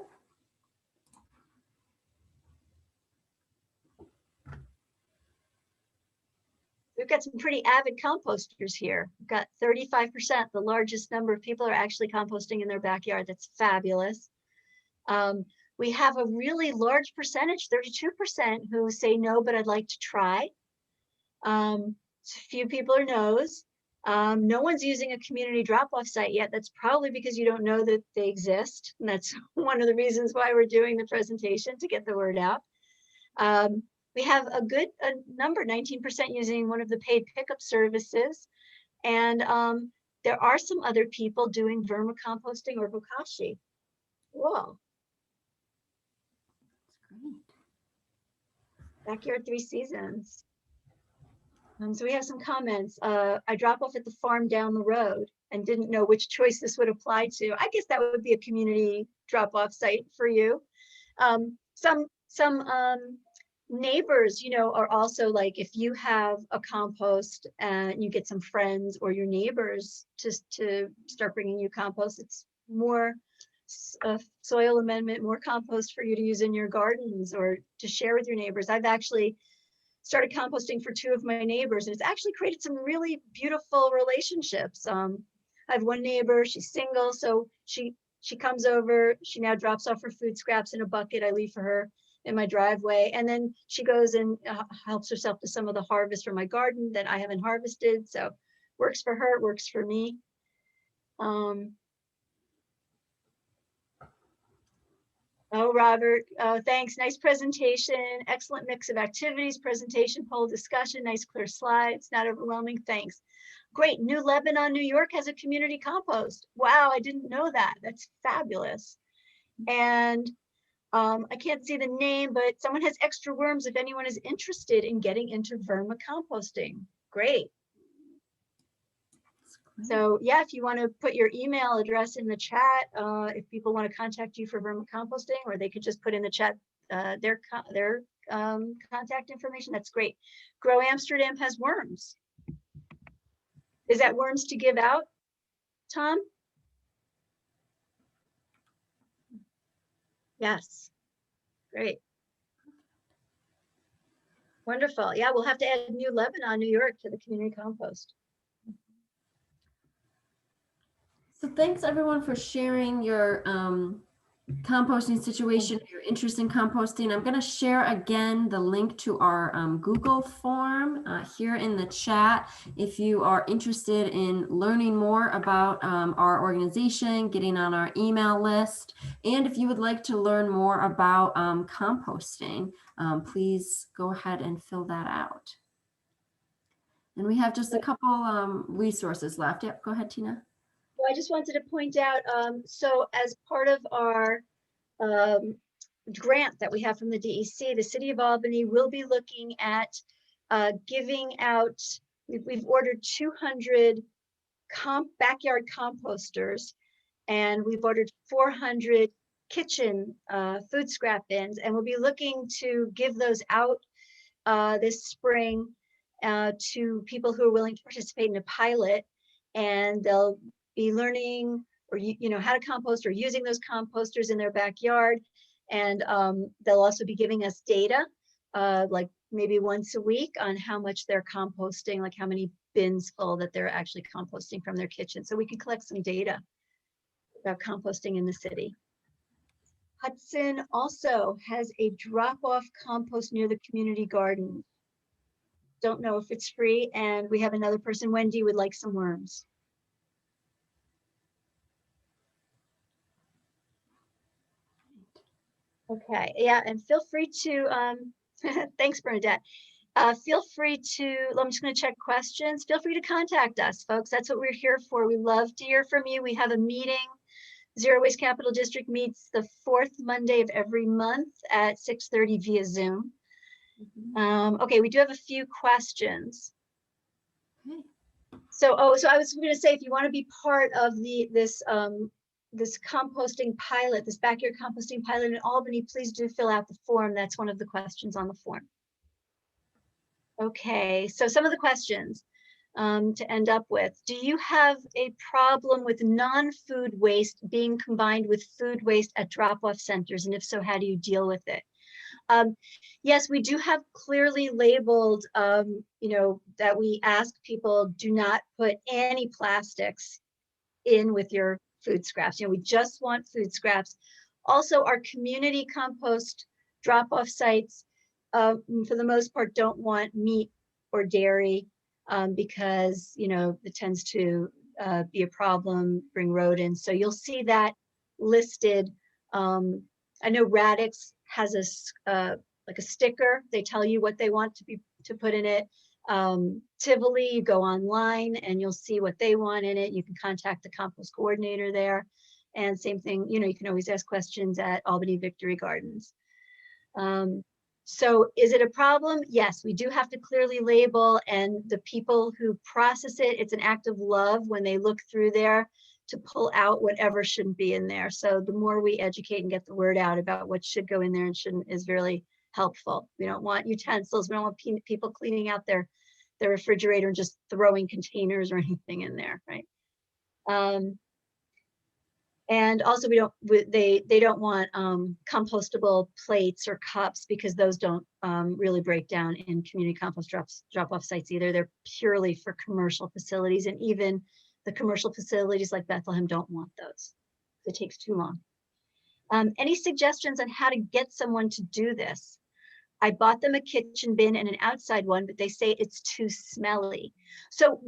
We've got some pretty avid composters here. We've got 35%, the largest number of people are actually composting in their backyard. That's fabulous. We have a really large percentage, 32%, who say no, but I'd like to try. A few people are no's. No one's using a community drop-off site yet. That's probably because you don't know that they exist. And that's one of the reasons why we're doing the presentation, to get the word out. We have a good number, 19%, using one of the paid pickup services. And there are some other people doing vermicomposting or bokashi. Whoa. That's great. Backyard 3 seasons. So we have some comments. I drop off at the farm down the road and didn't know which choice this would apply to. I guess that would be a community drop-off site for you. Some neighbors, you know, are also like, if you have a compost and you get some friends or your neighbors to start bringing you compost, it's more soil amendment, more compost for you to use in your gardens or to share with your neighbors. I've actually started composting for 2 of my neighbors, and it's actually created some really beautiful relationships. I have one neighbor, she's single, so she comes over, she now drops off her food scraps in a bucket I leave for her in my driveway, and then she goes and helps herself to some of the harvest from my garden that I haven't harvested. So works for her, works for me. Oh, Robert, thanks. Nice presentation. Excellent mix of activities, presentation, poll, discussion, nice clear slides, not overwhelming. Thanks. Great. New Lebanon, New York has a community compost. Wow, I didn't know that. That's fabulous. And I can't see the name, but someone has extra worms if anyone is interested in getting into vermicomposting. Great. So yeah, if you want to put your email address in the chat, if people want to contact you for vermicomposting, or they could just put in the chat their contact information, that's great. Grow Amsterdam has worms. Is that worms to give out, Tom? Yes. Great. Wonderful. Yeah, we'll have to add New Lebanon, New York to the community compost. So thanks everyone for sharing your composting situation, your interest in composting. I'm going to share again the link to our Google form here in the chat. If you are interested in learning more about our organization, getting on our email list, and if you would like to learn more about composting, please go ahead and fill that out. And we have just a couple resources left. Yep, go ahead, Tina. Well, I just wanted to point out, so as part of our grant that we have from the DEC, the City of Albany will be looking at giving out, we've ordered 200 backyard composters, and we've ordered 400 kitchen food scrap bins, and we'll be looking to give those out this spring to people who are willing to participate in a pilot, and they'll be learning or you know how to compost or using those composters in their backyard. And they'll also be giving us data like maybe once a week on how much they're composting, like how many bins full that they're actually composting from their kitchen, so we can collect some data about composting in the city. Hudson also has a drop-off compost near the community garden. Don't know if it's free, and we have another person, Wendy, would like some worms. Okay, yeah, and feel free to, thanks, Bernadette. Feel free to, I'm just going to check questions. Feel free to contact us, folks. That's what we're here for. We love to hear from you. We have a meeting. Zero Waste Capital District meets the 4th Monday of every month at 6:30 via Zoom. Okay, we do have a few questions. Okay. So I was going to say, if you want to be part of this composting pilot, this backyard composting pilot in Albany, please do fill out the form. That's one of the questions on the form. Okay, so some of the questions. to end up with. Do you have a problem with non-food waste being combined with food waste at drop-off centers? And if so, how do you deal with it? Yes, we do have clearly labeled, that we ask people do not put any plastics in with your food scraps. We just want food scraps. Also, our community compost drop-off sites, for the most part, don't want meat or dairy because, it tends to be a problem, bring rodents. So you'll see that listed. I know Radix has like a sticker. They tell you what they want to put in it. Tivoli, you go online and you'll see what they want in it. You can contact the compost coordinator there. And same thing, you can always ask questions at Albany Victory Gardens. So is it a problem? Yes, we do have to clearly label, and the people who process it, it's an act of love when they look through there to pull out whatever shouldn't be in there. So the more we educate and get the word out about what should go in there and shouldn't is really helpful. We don't want utensils. We don't want people cleaning out their refrigerator and just throwing containers or anything in there, right? And also they don't want compostable plates or cups because those don't really break down in community compost drop-off sites either. They're purely for commercial facilities, and even the commercial facilities like Bethlehem don't want those. It takes too long. Any suggestions on how to get someone to do this? I bought them a kitchen bin and an outside one, but they say it's too smelly. So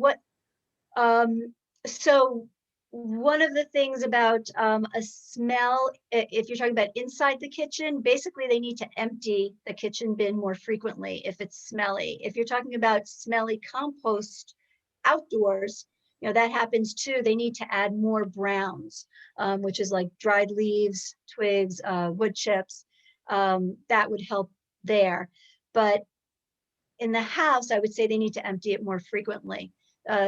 one of the things about a smell, if you're talking about inside the kitchen, basically they need to empty the kitchen bin more frequently if it's smelly. If you're talking about smelly compost outdoors, that happens too. They need to add more browns, which is like dried leaves, twigs, wood chips. That would help there. But in the house, I would say they need to empty it more frequently.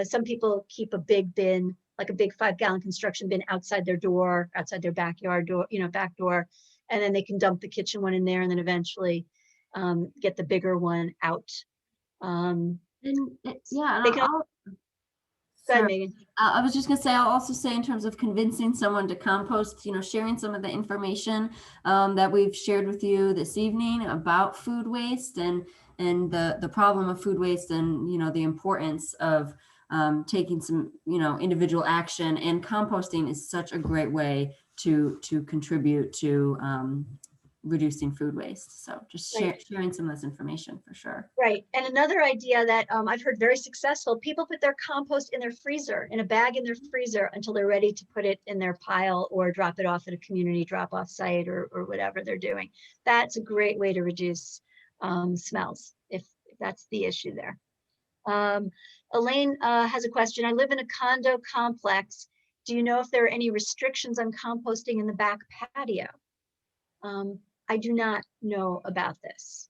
Some people keep a big bin, like a big 5-gallon construction bin outside their door, outside their backyard door, back door, and then they can dump the kitchen one in there and then eventually get the bigger one out. Go ahead, Megan. I was just going to say, I'll also say in terms of convincing someone to compost, sharing some of the information that we've shared with you this evening about food waste and the problem of food waste and, the importance of taking some, individual action, and composting is such a great way to contribute to reducing food waste. So just sharing some of this information for sure. Right. And another idea that I've heard very successful, people put their compost in their freezer, in a bag in their freezer until they're ready to put it in their pile or drop it off at a community drop-off site or whatever they're doing. That's a great way to reduce smells if that's the issue there. Elaine has a question. I live in a condo complex. Do you know if there are any restrictions on composting in the back patio? I do not know about this,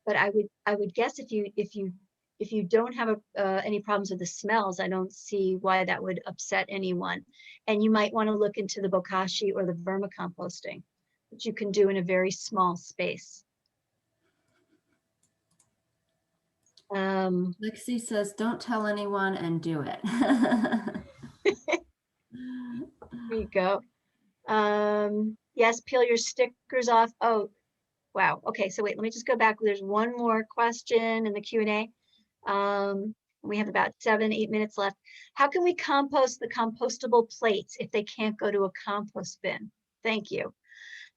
but I would guess if you don't have any problems with the smells, I don't see why that would upset anyone. And you might want to look into the bokashi or the vermicomposting, which you can do in a very small space. Lexi says, don't tell anyone and do it. There you go. Yes, peel your stickers off. Oh, wow. Okay, so wait, let me just go back. There's one more question in the Q&A. We have about 7-8 minutes left. How can we compost the compostable plates if they can't go to a compost bin? Thank you.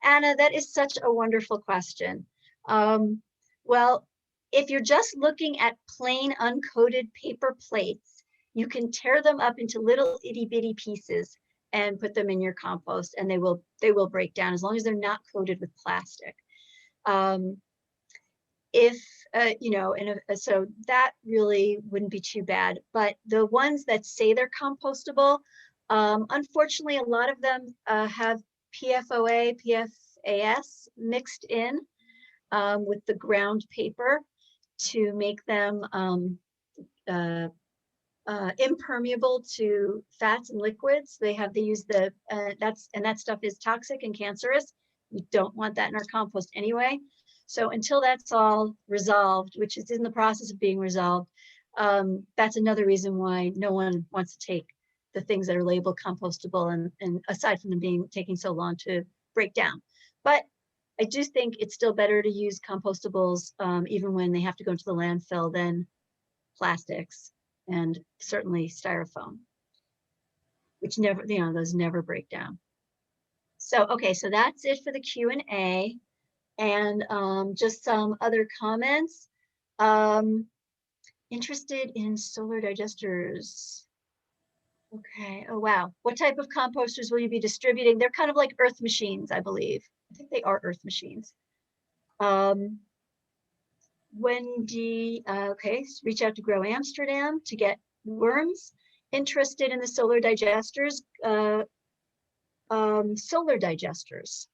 Anna, that is such a wonderful question. Well, if you're just looking at plain uncoated paper plates, you can tear them up into little itty bitty pieces and put them in your compost, and they will break down as long as they're not coated with plastic. So that really wouldn't be too bad. But the ones that say they're compostable, unfortunately, a lot of them have PFOA, PFAS mixed in with the ground paper to make them impermeable to fats and liquids. They use that stuff is toxic and cancerous. We don't want that in our compost anyway. So until that's all resolved, which is in the process of being resolved, That's another reason why no one wants to take the things that are labeled compostable, and aside from them taking so long to break down. But I do think it's still better to use compostables, even when they have to go into the landfill, than plastics, and certainly styrofoam, which never, those never break down. So, okay, so that's it for the Q&A, and just some other comments. Interested in solar digesters. Okay, oh wow. What type of composters will you be distributing? They're kind of like earth machines, I believe. I think they are earth machines. Wendy, okay, reach out to Grow Amsterdam to get worms. Interested in the solar digesters. Solar digesters.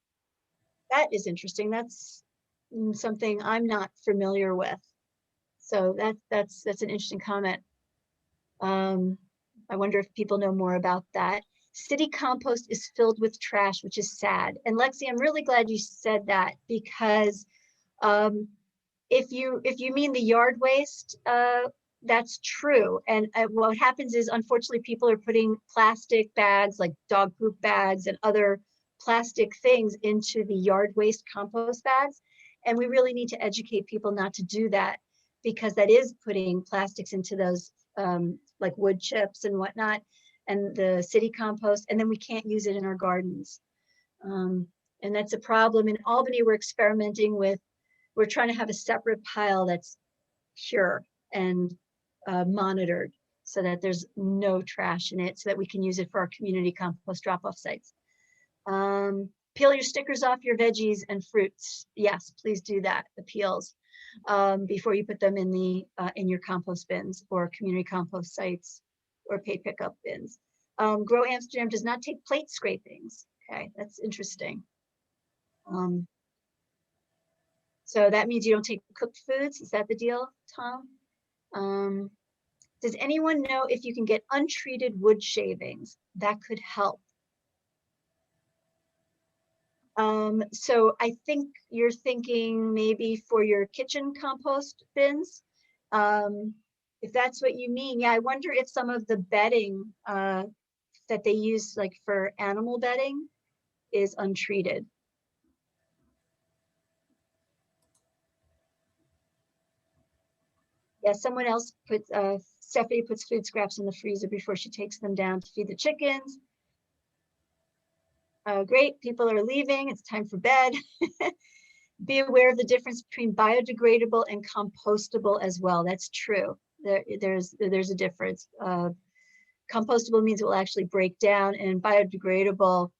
That is interesting. That's something I'm not familiar with. So that's an interesting comment. I wonder if people know more about that. City compost is filled with trash, which is sad. And Lexi, I'm really glad you said that, because if you mean the yard waste, that's true. And what happens is, unfortunately, people are putting plastic bags, like dog poop bags and other plastic things, into the yard waste compost bags. And we really need to educate people not to do that, because that is putting plastics into those, like wood chips and whatnot, and the city compost, and then we can't use it in our gardens. And that's a problem. In Albany, we're experimenting with, we're trying to have a separate pile that's pure and monitored, so that there's no trash in it, so that we can use it for our community compost drop-off sites. Peel your stickers off your veggies and fruits. Yes, please do that, the peels, before you put them in the in your compost bins or community compost sites or pay pickup bins. Grow Amsterdam does not take plate scrapings. Okay, that's interesting. So that means you don't take cooked foods. Is that the deal, Tom? Does anyone know if you can get untreated wood shavings? That could help. So I think you're thinking maybe for your kitchen compost bins. If that's what you mean, yeah, I wonder if some of the bedding that they use, like for animal bedding, is untreated. Yeah, someone else puts, Stephanie puts food scraps in the freezer before she takes them down to feed the chickens. Great, people are leaving, it's time for bed. Be aware of the difference between biodegradable and compostable as well. That's true. There's a difference. Compostable means it will actually break down, and biodegradable,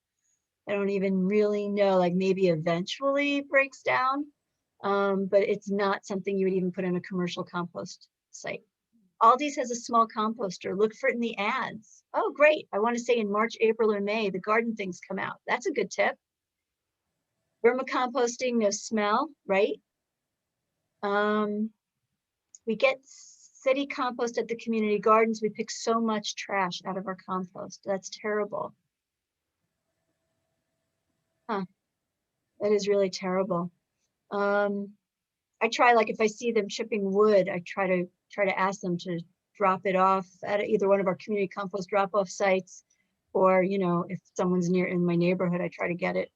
I don't even really know, like maybe eventually breaks down, but it's not something you would even put in a commercial compost site. Aldi's has a small composter. Look for it in the ads. Oh, great. I want to say in March, April, or May, the garden things come out. That's a good tip. Vermicomposting, no smell, right? We get city compost at the community gardens. We pick so much trash out of our compost. That's terrible. Huh. That is really terrible. I try, like if I see them chipping wood, I try to ask them to drop it off at either one of our community compost drop-off sites, or, you know, if someone's near in my neighborhood, I try to get it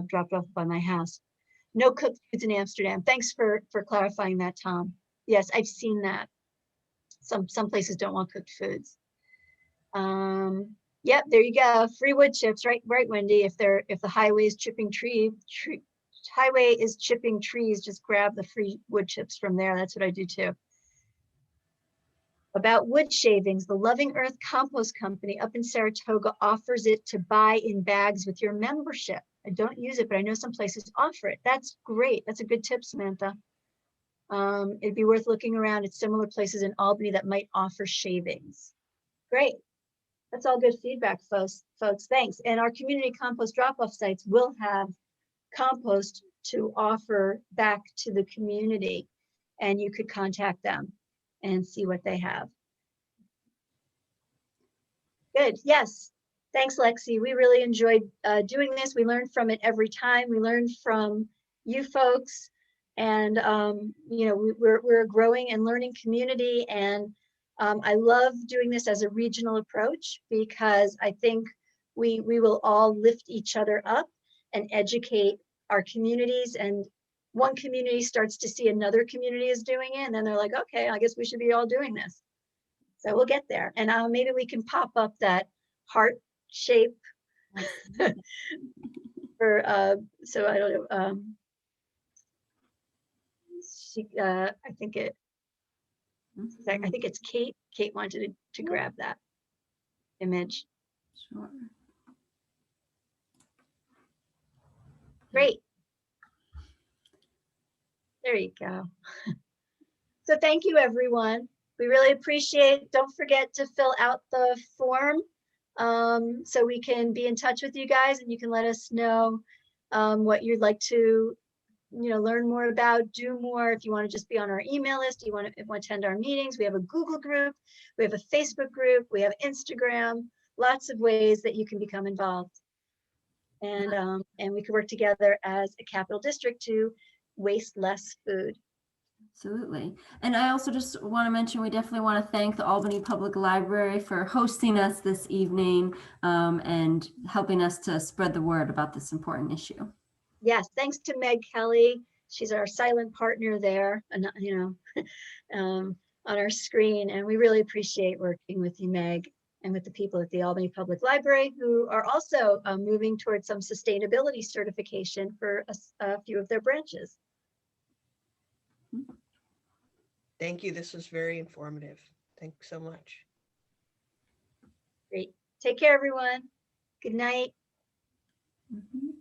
dropped off by my house. No cooked foods in Amsterdam. Thanks for clarifying that, Tom. Yes, I've seen that. Some places don't want cooked foods. Yep, there you go. Free wood chips, right, Wendy? If the highway is chipping highway is chipping trees, just grab the free wood chips from there. That's what I do too. About wood shavings, the Loving Earth Compost Company up in Saratoga offers it to buy in bags with your membership. I don't use it, but I know some places offer it. That's great. That's a good tip, Samantha. It'd be worth looking around at similar places in Albany that might offer shavings. Great. That's all good feedback, folks. Thanks. And our community compost drop-off sites will have compost to offer back to the community, and you could contact them and see what they have. Good. Yes. Thanks, Lexi. We really enjoyed doing this. We learned from it every time. We learned from you folks. And, you know, we're a growing and learning community. And I love doing this as a regional approach because I think we will all lift each other up and educate our communities. And one community starts to see another community is doing it. And then they're like, okay, I guess we should be all doing this. So we'll get there. And maybe we can pop up that heart shape for, so I don't know. I think it's Kate. Kate wanted to grab that image. Sure. Great. There you go. So thank you, everyone. We really appreciate. Don't forget to fill out the form so we can be in touch with you guys, and you can let us know what you'd like to, you know, learn more about, do more. If you want to just be on our email list, you want to attend our meetings. We have a Google group, we have a Facebook group, we have Instagram, lots of ways that you can become involved. And we can work together as a capital district to waste less food. Absolutely. And I also just want to mention, we definitely want to thank the Albany Public Library for hosting us this evening and helping us to spread the word about this important issue. Yes, thanks to Meg Kelly. She's our silent partner there, you know, on our screen. And we really appreciate working with you, Meg, and with the people at the Albany Public Library, who are also moving towards some sustainability certification for a few of their branches. Thank you. This was very informative. Thanks so much. Great. Take care, everyone. Good night. Mhm.